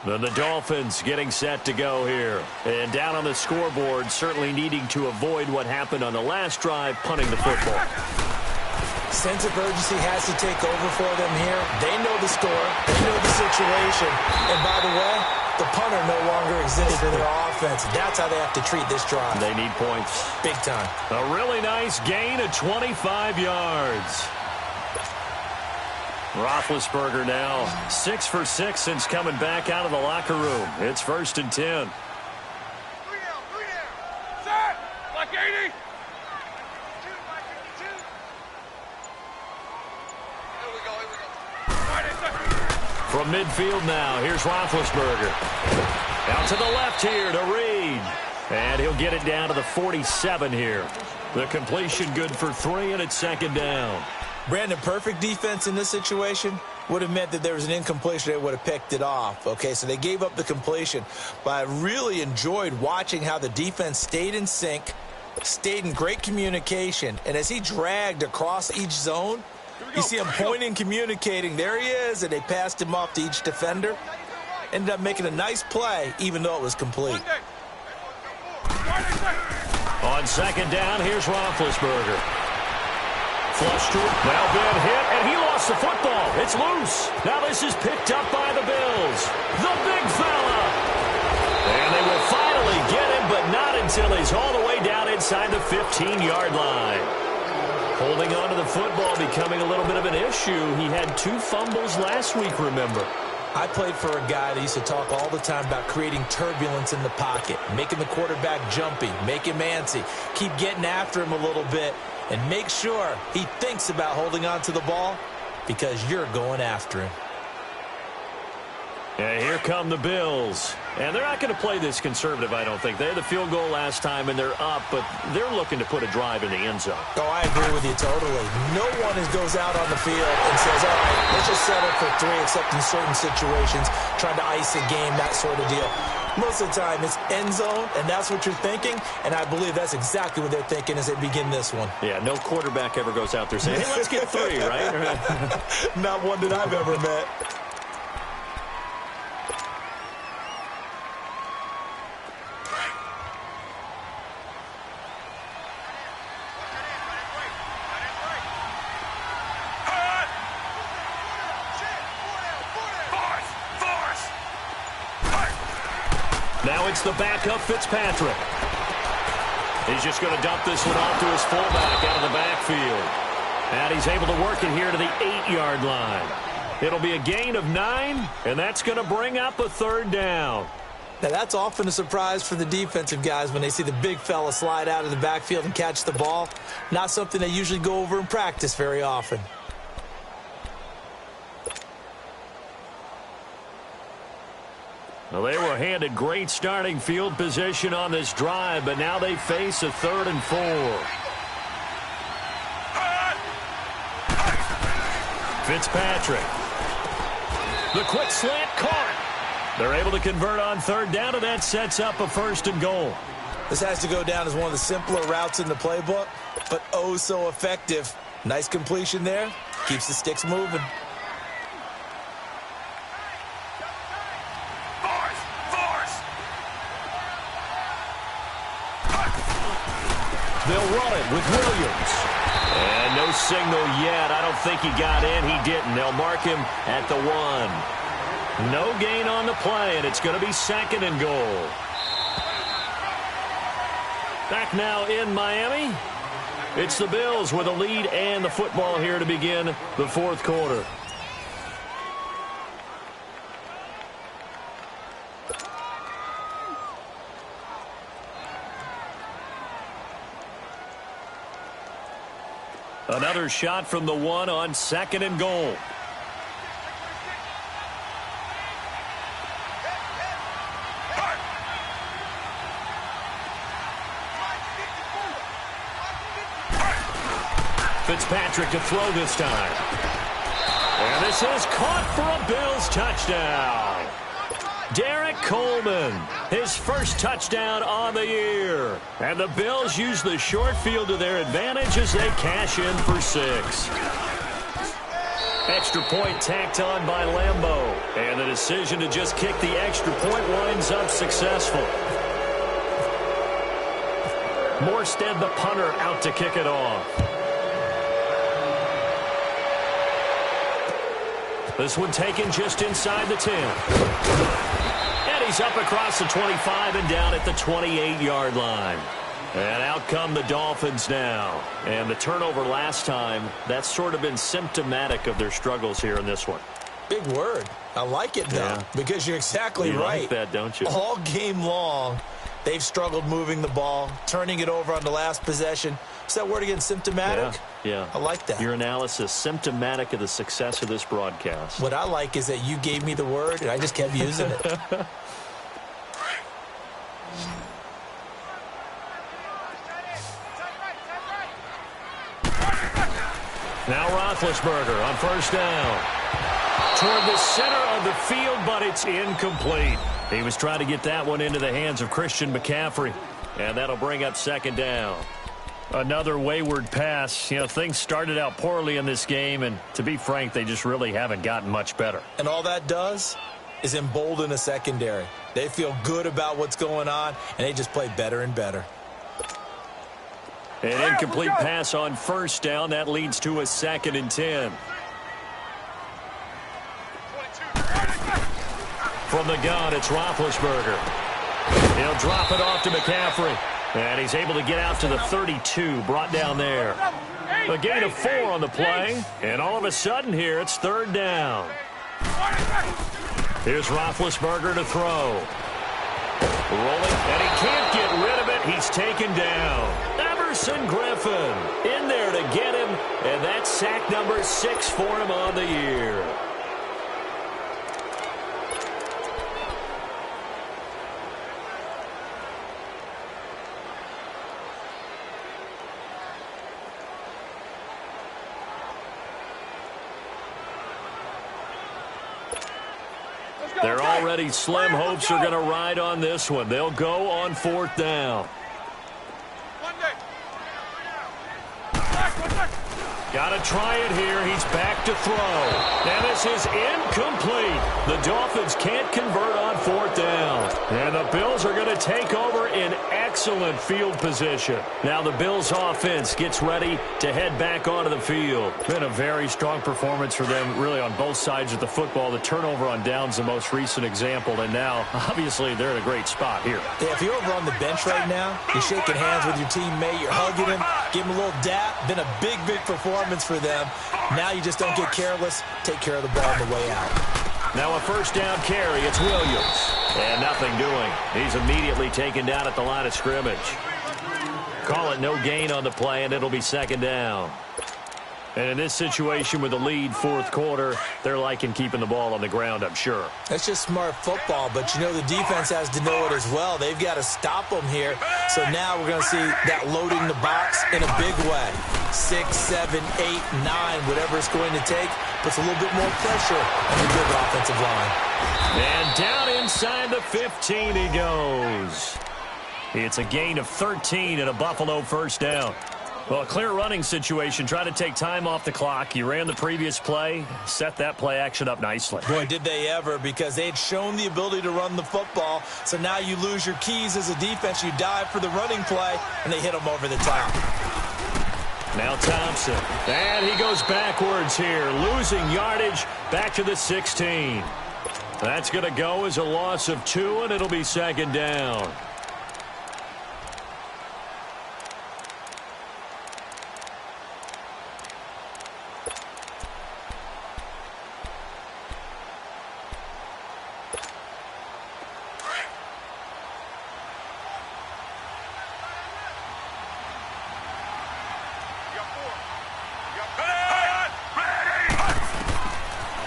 Speaker 2: And the Dolphins getting set to go here. And down on the scoreboard, certainly needing to avoid what happened on the last drive, punting the football.
Speaker 3: Sense of urgency has to take over for them here. They know the score. They know the situation. And by the way, the punter no longer exists in their offense. That's how they have to treat this drive.
Speaker 2: They need points.
Speaker 3: Big time.
Speaker 2: A really nice gain of 25 yards. Roethlisberger now 6 for 6 since coming back out of the locker room. It's 1st and 10.
Speaker 4: 3 down. Set. Like 80.
Speaker 2: From midfield now, here's Roethlisberger. Out to the left here to Reed. And he'll get it down to the 47 here. The completion good for 3, and it's 2nd down.
Speaker 3: Brandon, perfect defense in this situation would have meant that there was an incompletion. They would have picked it off. Okay, so they gave up the completion. But I really enjoyed watching how the defense stayed in sync, stayed in great communication. And as he dragged across each zone, you see him pointing, communicating. There he is, and they passed him off to each defender. Ended up making a nice play, even though it was complete.
Speaker 2: On 2nd down, here's Roethlisberger. Flush to it. Well, been hit, and he lost the football. It's loose. Now this is picked up by the Bills. The big fella. And they will finally get him, but not until he's all the way down inside the 15-yard line. Holding on to the football becoming a little bit of an issue. He had 2 fumbles last week, remember.
Speaker 3: I played for a guy that used to talk all the time about creating turbulence in the pocket, making the quarterback jumpy, make him antsy, keep getting after him a little bit, and make sure he thinks about holding on to the ball because you're going after him.
Speaker 2: And here come the Bills. And they're not going to play this conservative, I don't think. They had the field goal last time, and they're up, but they're looking to put a drive in the end zone.
Speaker 3: Oh, I agree with you totally. No one goes out on the field and says, all right, let's just settle for 3, except in certain situations, trying to ice a game, that sort of deal. Most of the time, it's end zone, and that's what you're thinking, and I believe that's exactly what they're thinking as they begin this one.
Speaker 2: Yeah, no quarterback ever goes out there saying, hey, let's get 3, right?
Speaker 3: Not one that I've ever met.
Speaker 2: Now it's the backup, Fitzpatrick. He's just going to dump this one off to his fullback out of the backfield. And he's able to work it here to the 8-yard line. It'll be a gain of 9, and that's going to bring up a 3rd down.
Speaker 3: Now, that's often a surprise for the defensive guys when they see the big fella slide out of the backfield and catch the ball. Not something they usually go over in practice very often.
Speaker 2: Well, they were handed great starting field position on this drive, but now they face a 3rd and 4. Fitzpatrick. The quick slant caught. They're able to convert on 3rd down, and that sets up a 1st and goal.
Speaker 3: This has to go down as one of the simpler routes in the playbook, but oh so effective. Nice completion there. Keeps the sticks moving.
Speaker 2: They'll run it with Williams. And no signal yet. I don't think he got in. He didn't. They'll mark him at the 1. No gain on the play, and it's going to be 2nd and goal. Back now in Miami. It's the Bills with a lead and the football here to begin the 4th quarter. Another shot from the 1 on 2nd and goal. Fitzpatrick to throw this time. And this is caught for a Bills touchdown. Derek Coleman, his first touchdown on the year. And the Bills use the short field to their advantage as they cash in for 6. Extra point tacked on by Lambeau. And the decision to just kick the extra point winds up successful. Morstead, the punter, out to kick it off. This one taken just inside the 10. And he's up across the 25 and down at the 28-yard line. And out come the Dolphins now. And the turnover last time, that's sort of been symptomatic of their struggles here in this one.
Speaker 3: Big word. I like it, though, because you're exactly right.
Speaker 2: You like that, don't you?
Speaker 3: All game long, they've struggled moving the ball, turning it over on the last possession. Is that word again, symptomatic?
Speaker 2: Yeah.
Speaker 3: I like that.
Speaker 2: Your analysis, symptomatic of the success of this broadcast.
Speaker 3: What I like is that you gave me the word, and I just kept using it.
Speaker 2: Now Roethlisberger on 1st down. Toward the center of the field, but it's incomplete. He was trying to get that one into the hands of Christian McCaffrey. And that'll bring up 2nd down. Another wayward pass. You know, things started out poorly in this game, and to be frank, they just really haven't gotten much better.
Speaker 3: And all that does is embolden a secondary. They feel good about what's going on, and they just play better and better.
Speaker 2: An incomplete pass on 1st down. That leads to a 2nd and 10. From the gun, it's Roethlisberger. He'll drop it off to McCaffrey. And he's able to get out to the 32, brought down there. A gain of 4 on the play. And all of a sudden here, it's 3rd down. Here's Roethlisberger to throw. Rolling, and he can't get rid of it. He's taken down. Everson Griffin in there to get him. And that's sack number 6 for him on the year. Their already slim hopes are going to ride on this one. They'll go on 4th down. Got to try it here. He's back to throw. And this is incomplete. The Dolphins can't convert on 4th down. And the Bills are going to take over in excellent field position. Now the Bills offense gets ready to head back onto the field. Been a very strong performance for them really on both sides of the football. The turnover on downs the most recent example. And now, obviously, they're in a great spot here.
Speaker 3: Yeah, if you're over on the bench right now, you're shaking hands with your teammate, you're hugging him, give him a little dap. Been a big performance for them. Now you just don't get careless. Take care of the ball on the way out.
Speaker 2: Now a 1st down carry. It's Williams. And nothing doing. He's immediately taken down at the line of scrimmage. Call it no gain on the play, and it'll be 2nd down. And in this situation with the lead 4th quarter, they're liking keeping the ball on the ground, I'm sure.
Speaker 3: That's just smart football, but you know the defense has to know it as well. They've got to stop them here. So now we're going to see that loading the box in a big way. 6, 7, 8, 9, whatever it's going to take, puts a little bit more pressure on the good offensive line.
Speaker 2: And down inside the 15 he goes. It's a gain of 13 and a Buffalo 1st down. Well, a clear running situation. Try to take time off the clock. You ran the previous play, set that play action up nicely.
Speaker 3: Boy, did they ever, because they had shown the ability to run the football. So now you lose your keys as a defense. You dive for the running play, and they hit them over the top.
Speaker 2: Now Thompson. And he goes backwards here, losing yardage back to the 16. That's going to go as a loss of 2, and it'll be 2nd down.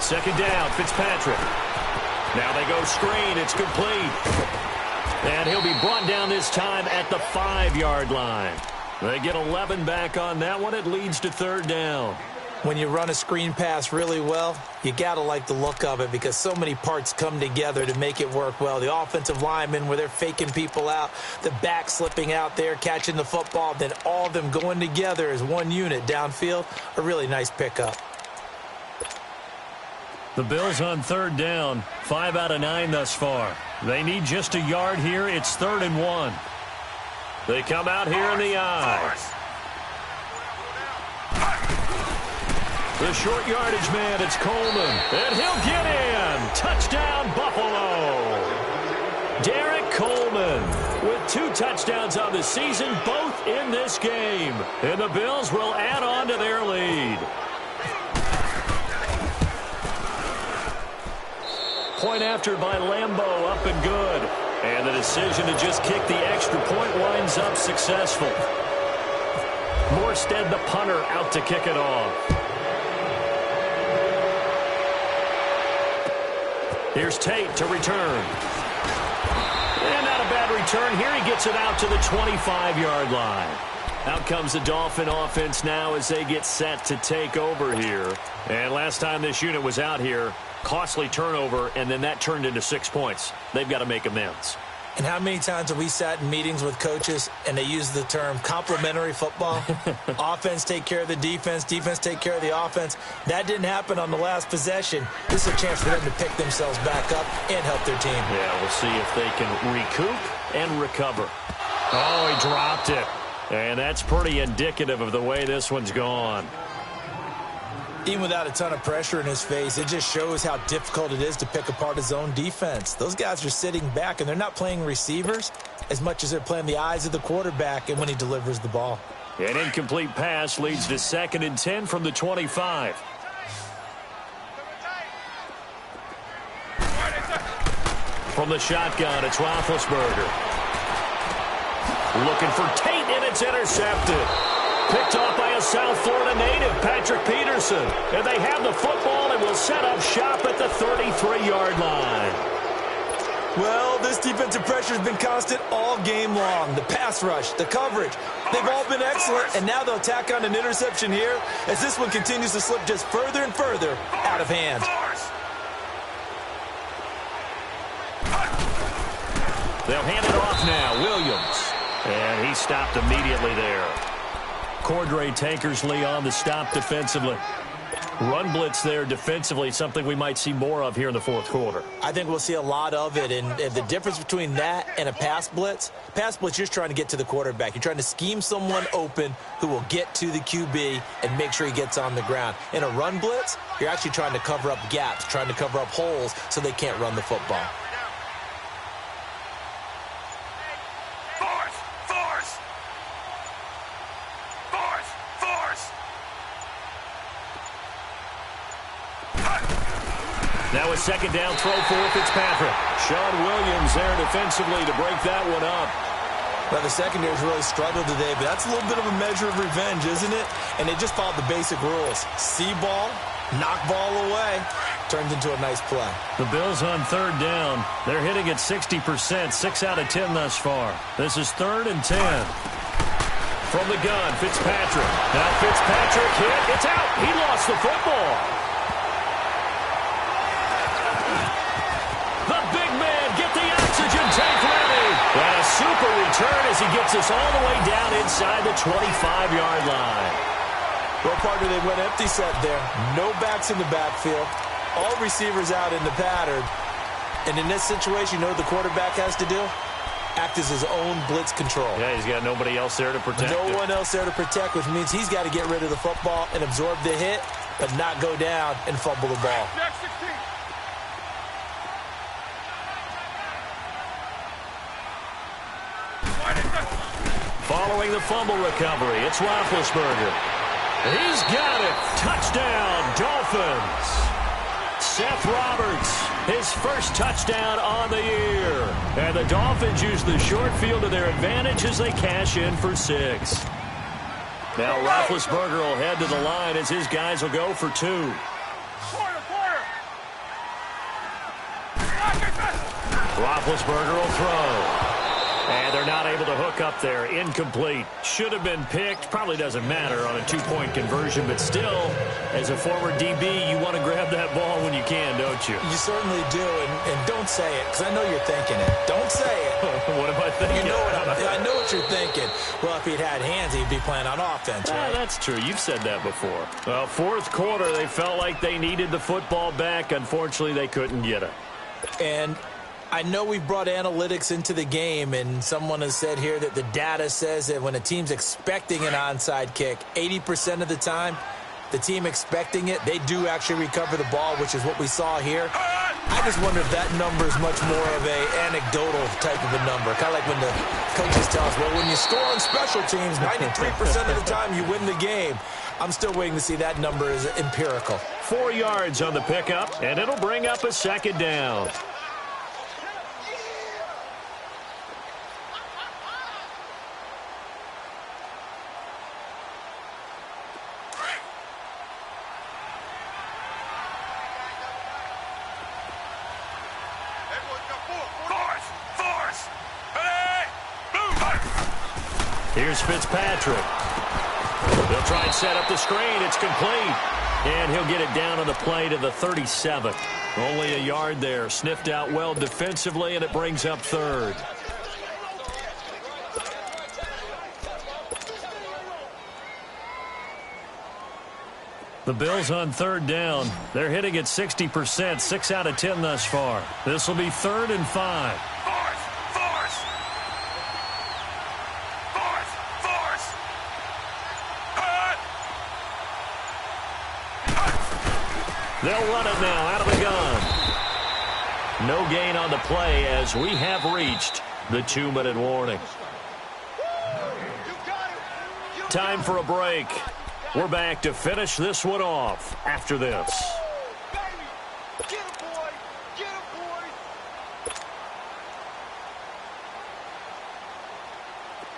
Speaker 2: Second down, Fitzpatrick. Now they go screen. It's complete. And he'll be brought down this time at the 5-yard line. They get 11 back on that one. It leads to 3rd down.
Speaker 3: When you run a screen pass really well, you got to like the look of it because so many parts come together to make it work well. The offensive linemen, where they're faking people out, the back slipping out there, catching the football, then all of them going together as one unit downfield, a really nice pickup.
Speaker 2: The Bills on 3rd down, 5 out of 9 thus far. They need just a yard here. It's 3rd and 1. They come out here in the eye. The short yardage man, it's Coleman. And he'll get in. Touchdown, Buffalo. Derek Coleman with 2 touchdowns on the season, both in this game. And the Bills will add on to their lead. Point after by Lambeau, up and good. And the decision to just kick the extra point winds up successful. Morstead, the punter, out to kick it off. Here's Tate to return. And not a bad return here. He gets it out to the 25-yard line. Out comes the Dolphin offense now as they get set to take over here. And last time this unit was out here, costly turnover, and then that turned into 6 points. They've got to make amends.
Speaker 3: And how many times have we sat in meetings with coaches and they use the term complementary football? Offense take care of the defense, defense take care of the offense. That didn't happen on the last possession. This is a chance for them to pick themselves back up and help their team.
Speaker 2: Yeah, we'll see if they can recoup and recover. Oh, he dropped it. And that's pretty indicative of the way this one's gone.
Speaker 3: Even without a ton of pressure in his face, it just shows how difficult it is to pick apart his own defense. Those guys are sitting back, and they're not playing receivers as much as they're playing the eyes of the quarterback and when he delivers the ball.
Speaker 2: An incomplete pass leads to 2nd and 10 from the 25. From the shotgun, it's Roethlisberger. Looking for Tate, and it's intercepted. Picked off by a South Florida native, Patrick Peterson. And they have the football and will set up shop at the 33-yard line.
Speaker 3: Well, this defensive pressure has been constant all game long. The pass rush, the coverage, they've all been excellent. And now they'll tack on an interception here as this one continues to slip just further and further out of hand.
Speaker 2: They'll hand it off now. Williams. And he stopped immediately there. Cordray Tankersley on the stop defensively. Run blitz there defensively, something we might see more of here in the fourth quarter.
Speaker 3: I think we'll see a lot of it, and the difference between that and a pass blitz, you're just trying to get to the quarterback. You're trying to scheme someone open who will get to the QB and make sure he gets on the ground. In a run blitz, you're actually trying to cover up gaps, trying to cover up holes so they can't run the football.
Speaker 2: Now a second down throw for Fitzpatrick. Sean Williams there defensively to break that one up.
Speaker 3: Well, the secondary's really struggled today, but that's a little bit of a measure of revenge, isn't it? And they just followed the basic rules. See ball, knock ball away. Turns into a nice play.
Speaker 2: The Bills on third down. They're hitting at 60%, 6 out of 10 thus far. This is 3rd and 10. From the gun, Fitzpatrick. Now Fitzpatrick hit. It's out. He lost the football. The big man, get the oxygen tank ready. And a super return as he gets us all the way down inside the 25-yard line.
Speaker 3: Well, partner, they went empty set there. No backs in the backfield. All receivers out in the pattern. And in this situation, you know what the quarterback has to do? Act as his own blitz control.
Speaker 2: Yeah, he's got nobody else there to protect him.
Speaker 3: No one else there to protect, which means he's got to get rid of the football and absorb the hit, but not go down and fumble the ball.
Speaker 2: Following the fumble recovery, it's Roethlisberger. He's got it. Touchdown, Dolphins. Seth Roberts, his first touchdown on the year. And the Dolphins use the short field to their advantage as they cash in for 6. Now Roethlisberger will head to the line as his guys will go for 2. Roethlisberger will throw. And they're not able to hook up there. Incomplete. Should have been picked. Probably doesn't matter on a 2-point conversion. But still, as a former DB, you want to grab that ball when you can, don't you?
Speaker 3: You certainly do. And don't say it, because I know you're thinking it. Don't say it.
Speaker 2: What am I thinking?
Speaker 3: You know I know what you're thinking. Well, if he'd had hands, he'd be playing on offense, right?
Speaker 2: That's true. You've said that before. Well, fourth quarter, they felt like they needed the football back. Unfortunately, they couldn't get it.
Speaker 3: And I know we've brought analytics into the game, and someone has said here that the data says that when a team's expecting an onside kick, 80% of the time, the team expecting it, they do actually recover the ball, which is what we saw here. I just wonder if that number is much more of a anecdotal type of a number. Kind of like when the coaches tell us, well, when you score on special teams, 93% of the time you win the game. I'm still waiting to see that number is empirical.
Speaker 2: 4 yards on the pickup, and it'll bring up a second down. Here's Fitzpatrick. They'll try and set up the screen. It's complete. And he'll get it down on the play to the 37. Only a yard there. Sniffed out well defensively, and it brings up 3rd. The Bills on 3rd down. They're hitting at 60%, 6 out of 10 thus far. This will be 3rd and 5. They'll run it now out of the gun. No gain on the play as we have reached the 2-minute warning. Time for a break. We're back to finish this one off after this.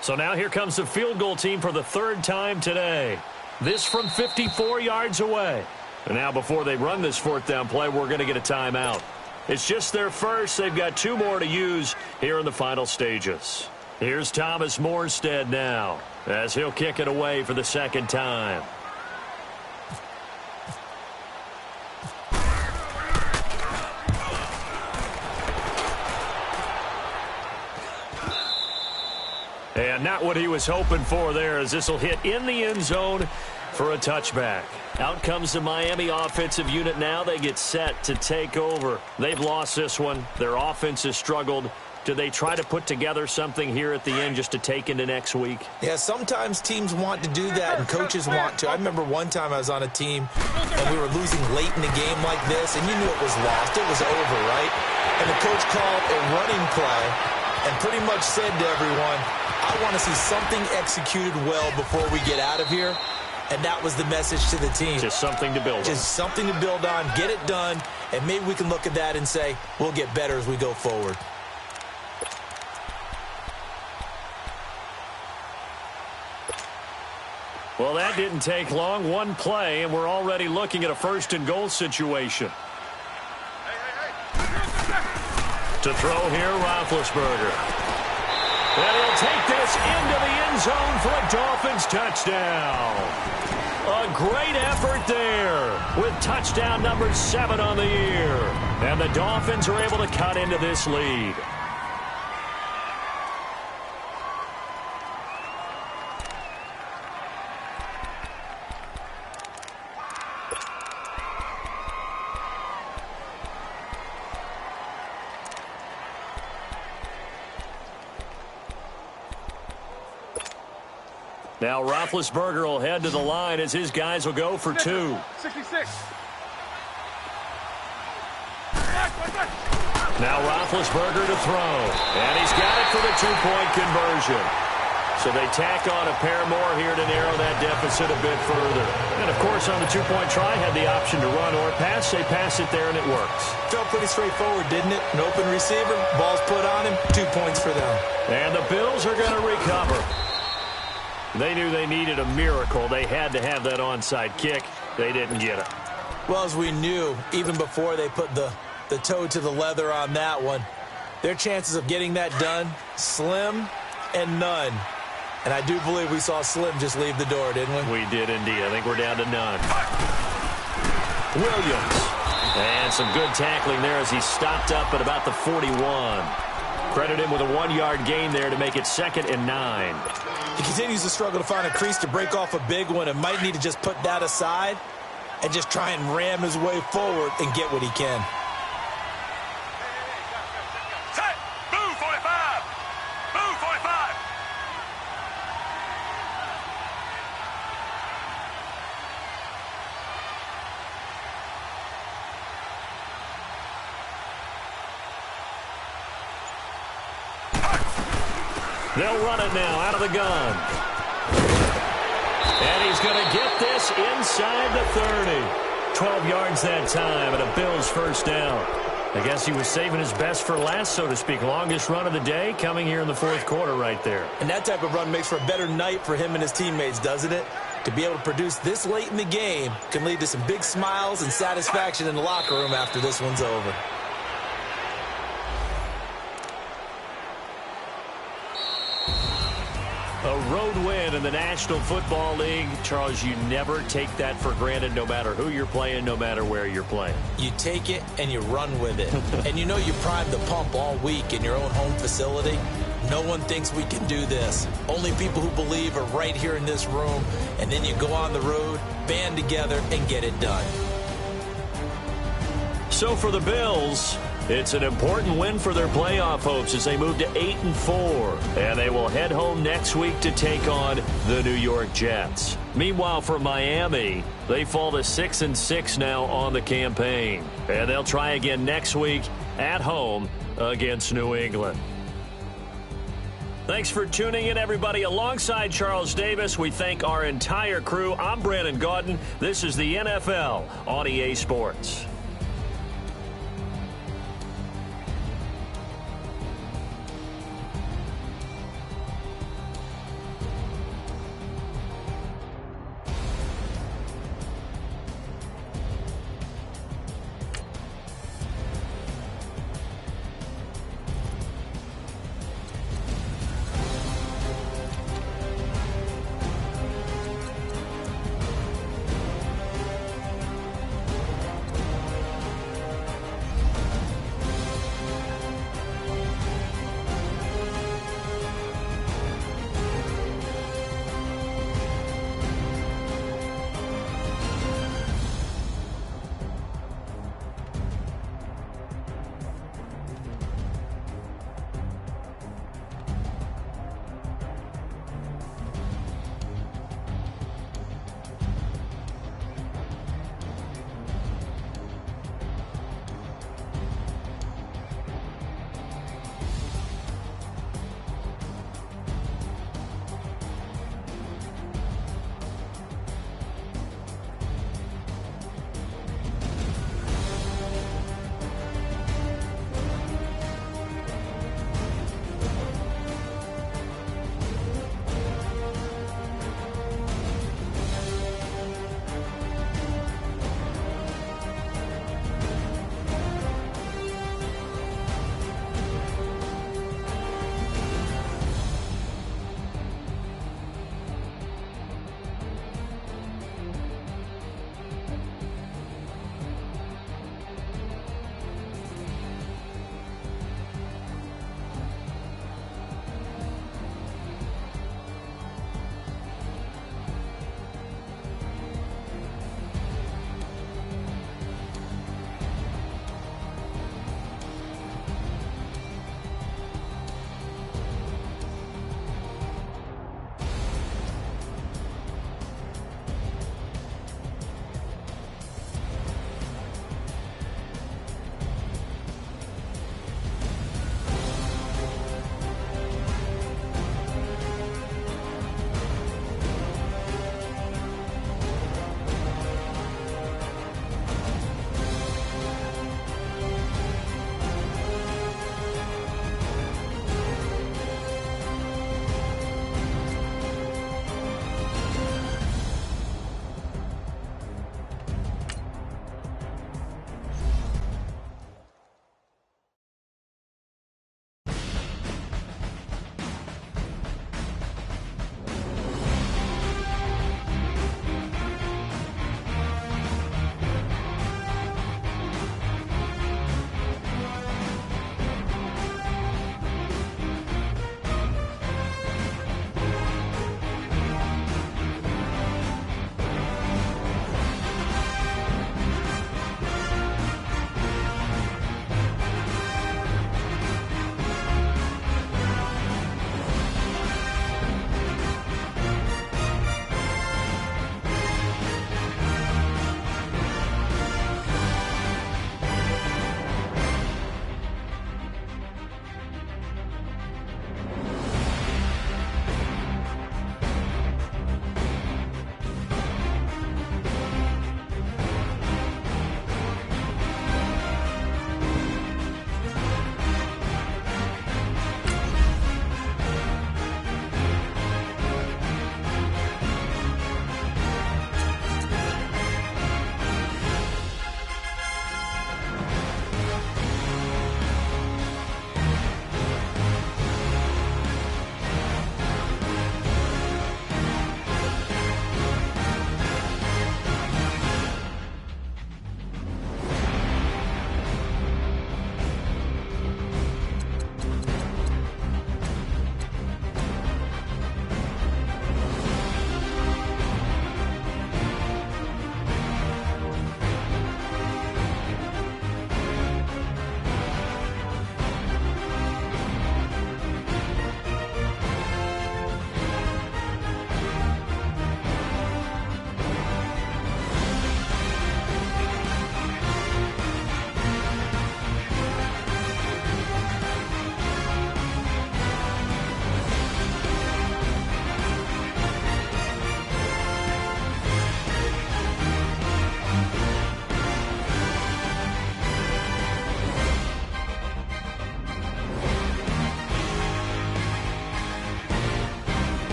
Speaker 2: So now here comes the field goal team for the 3rd time today. This from 54 yards away. And now before they run this 4th down play, we're going to get a timeout. It's just their first. They've got 2 more to use here in the final stages. Here's Thomas Morstead now as he'll kick it away for the 2nd time. And not what he was hoping for there, as this will hit in the end zone for a touchback. Out comes the Miami offensive unit now. They get set to take over. They've lost this one. Their offense has struggled. Do they try to put together something here at the end just to take into next week?
Speaker 3: Yeah, sometimes teams want to do that and coaches want to. I remember one time I was on a team and we were losing late in the game like this, and you knew it was lost. It was over, right? And the coach called a running play and pretty much said to everyone, I want to see something executed well before we get out of here. And that was the message to the team.
Speaker 2: Just something to build on.
Speaker 3: Just something to build on, get it done, and maybe we can look at that and say, we'll get better as we go forward.
Speaker 2: Well, that didn't take long. One play, and we're already looking at a first-and-goal situation. To throw here, Roethlisberger. And he'll take this into the end zone for a Dolphins touchdown. A great effort there with touchdown number 7 on the year. And the Dolphins are able to cut into this lead. Now Roethlisberger will head to the line as his guys will go for 2.
Speaker 4: 66.
Speaker 2: Now Roethlisberger to throw. And he's got it for the 2-point conversion. So they tack on a pair more here to narrow that deficit a bit further. And, of course, on the 2-point try, had the option to run or pass. They pass it there, and it works.
Speaker 3: Felt pretty straightforward, didn't it? An open receiver, ball's put on him, 2 points for them.
Speaker 2: And the Bills are going to recover. They knew they needed a miracle. They had to have that onside kick. They didn't get it.
Speaker 3: Well, as we knew, even before they put the toe to the leather on that one, their chances of getting that done, slim and none. And I do believe we saw Slim just leave the door, didn't we?
Speaker 2: We did indeed. I think we're down to none. Williams. And some good tackling there as he stopped up at about the 41. Credit him with a 1-yard gain there to make it 2nd and 9.
Speaker 3: He continues to struggle to find a crease to break off a big one and might need to just put that aside and just try and ram his way forward and get what he can.
Speaker 4: Set. Move 45. Move 45.
Speaker 2: They'll run it now out of the gun. And he's going to get this inside the 30. 12 yards that time and a Bills first down. I guess he was saving his best for last, so to speak. Longest run of the day coming here in the 4th quarter right there.
Speaker 3: And that type of run makes for a better night for him and his teammates, doesn't it? To be able to produce this late in the game can lead to some big smiles and satisfaction in the locker room after this one's over.
Speaker 2: A road win in the National Football League. Charles, you never take that for granted no matter who you're playing, no matter where you're playing.
Speaker 3: You take it and you run with it. And you know you primed the pump all week in your own home facility. No one thinks we can do this. Only people who believe are right here in this room. And then you go on the road, band together, and get it done.
Speaker 2: So for the Bills, it's an important win for their playoff hopes as they move to 8-4. And they will head home next week to take on the New York Jets. Meanwhile, for Miami, they fall to 6-6 now on the campaign. And they'll try again next week at home against New England. Thanks for tuning in, everybody. Alongside Charles Davis, we thank our entire crew. I'm Brandon Gaudin. This is the NFL on EA Sports.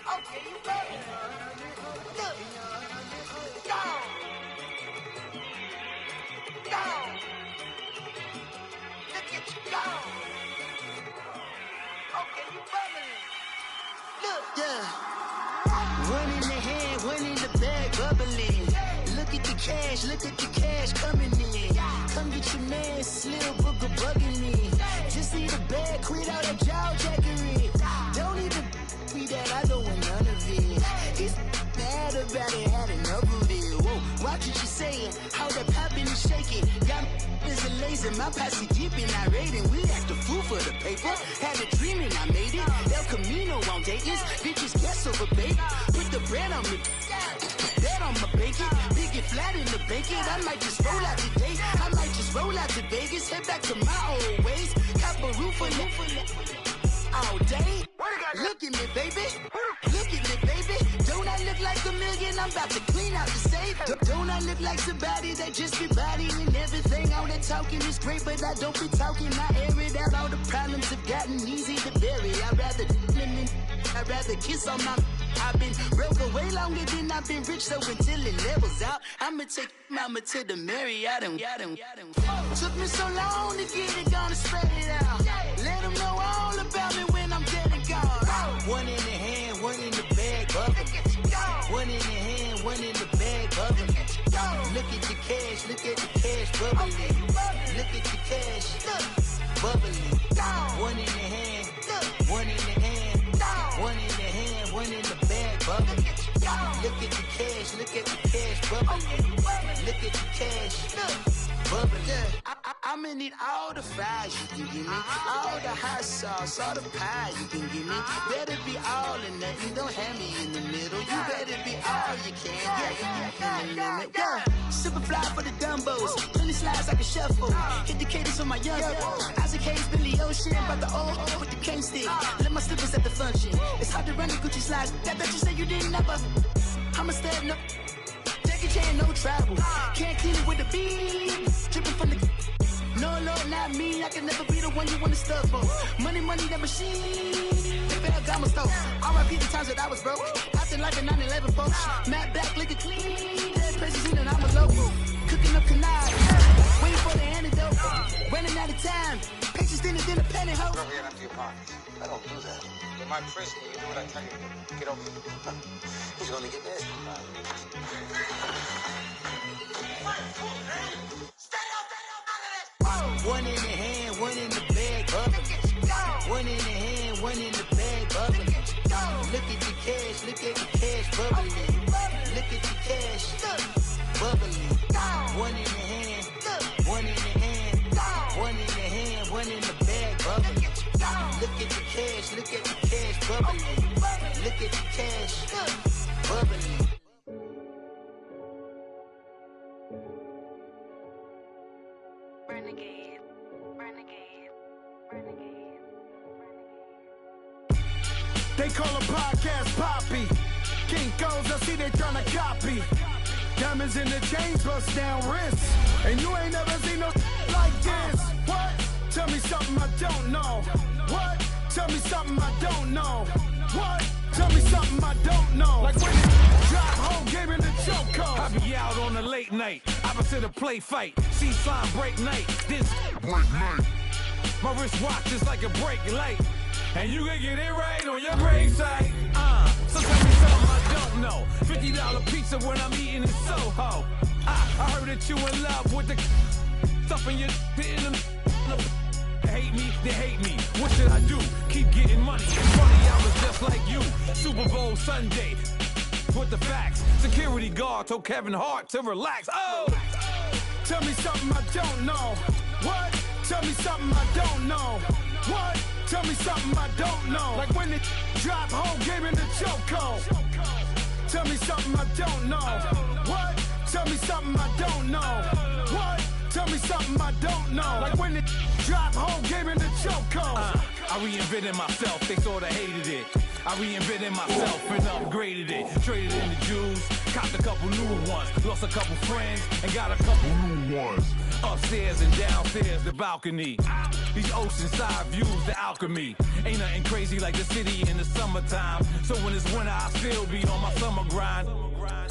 Speaker 1: Okay, you ready? Look. Go. Go. Look at you go. Okay, you ready? Look. Yeah. One in the hand, one in the bag, bubbling. Look at the cash coming in. Come get your man, Slim Booger bugging me. Just need a bag, quit all that jaw jackery. Don't even be that, I don't want none of it. He's mad about it, had enough of it. Whoa, watch what you saying, how that poppin' and shaking. Got is a laser, my posse deep and I raiding. We act a fool for the paper, had a dream and I made it. El Camino on Dayton's, bitches guess over bait. Put the brand on me, bet on my bacon. Big it flat in the bacon, I might just roll out today. I might just roll out to Vegas, head back to my old ways. Cop a roof for all day. Look at me, baby. Look at me, baby. Don't I look like a million? I'm about to clean out the safe. Don't I look like somebody that just be bodying everything? All that talking is great, but I don't be talking. I air it out. All the problems have gotten easy to bury. I'd rather kiss on my. I've been broke way longer than I've been rich, so until it levels out, I'ma take mama to the Marriott and took me so long to get it, gonna spread it out. Let them know all about me when I'm dead and gone. One in the hand, one in the bag, bubbling. One in the hand, one in the bag, bubbling. Look at the cash, bubbling. Look at the cash, bubbling. One in the hand, one in the hand, one in the hand, one in the bag, bubbling. Look at the cash, bubbling. Look at the cash, bubbling. I'ma need all the fries you can give me, all the hot sauce, all the pie you can give me. Better be all or nothing, don't have me in the middle. You better be all you can, yeah. Super fly for the Dumbos, plenty slides I can shuffle. Hit the cadence for my young Isaac Hayes, Billy Ocean, about the old with the cane stick. Let my slippers at the function. It's hard to run the Gucci slides. That bet you say you didn't never. I'ma step no. Take a chain, no travel. Can't clean it with the beat. Dripping from the. No, not me. I can never be the one you want to stuff for. Money, that machine. They fell got my stove. R.I.P. the times that I was broke. Acting like a 9/11 folks. Matt back, liquor clean. Dead places in and I'm a local. Cooking up canard. Waiting for the antidote. Running out of time. Pictures thinner than a penny hoe.
Speaker 5: Don't get empty your pockets. I don't do that. In my prison, you do what I tell you to. Get over it. He's gonna get this.
Speaker 1: One in the hand, one in the bag, bubbling. One in the hand, one in the bag, bubbling. Look at the cash, bubbling. Look at the cash, bubbling. One in the hand, one in the hand, one in the hand, one in the bag, bubbling. Look at the cash, bubbling. Look at the cash, bubbling.
Speaker 6: They call a podcast Poppy. Kinkos, I see they tryna copy. Diamonds in the chains, bust down wrists. And you ain't never seen no like this. What? Tell me something I don't know. What? Tell me something I don't know. What? Tell me something I don't know. Like when it drop home, game in the chokehold.
Speaker 7: I be out on a late night, opposite a play fight. See slime break night, this break night. My wristwatch is like a brake light. And you can get it right on your gravesite. So tell me something I don't know. $50 pizza when I'm eating in Soho. I heard that you in love with the stuff in your in them. They hate me. What should I do? Keep getting money. Funny, I was just like you. Super Bowl Sunday. With the facts. Security guard told Kevin Hart to relax. Oh!
Speaker 6: Tell me something I don't know. What? Tell me something I don't know. What? Tell me something I don't know. Like when it drop home, game in the chokehold. Tell me something I don't know. What? Tell me something I don't know. What? Tell me something I don't know. Like when it drop home, game in the chokehold.
Speaker 7: I reinvented myself, they sorta hated it. I reinvented myself and upgraded it. Traded in the Jews, copped a couple new ones. Lost a couple friends and got a couple new ones. Upstairs and downstairs, the balcony. These oceanside views, the alchemy. Ain't nothing crazy like the city in the summertime. So when it's winter, I still be on my summer grind.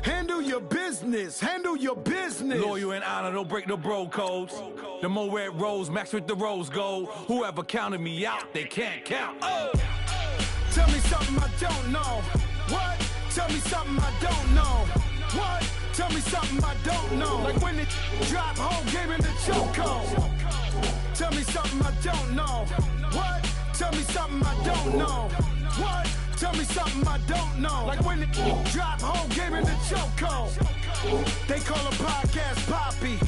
Speaker 6: Handle your business. Handle your business.
Speaker 7: Loyal and honor, don't break the bro codes. The more red rose, max with the rose gold. Whoever counted me out, they can't count. Oh!
Speaker 6: Tell me something I don't know. What? Tell me something I don't know. What? Tell me something I don't know. Like when it drop home, game in the chokehold. Tell me something I don't know. What? Tell me something I don't know. What? Tell me something I don't know. Like when it drop home, game in the chokehold. They call a podcast Poppy.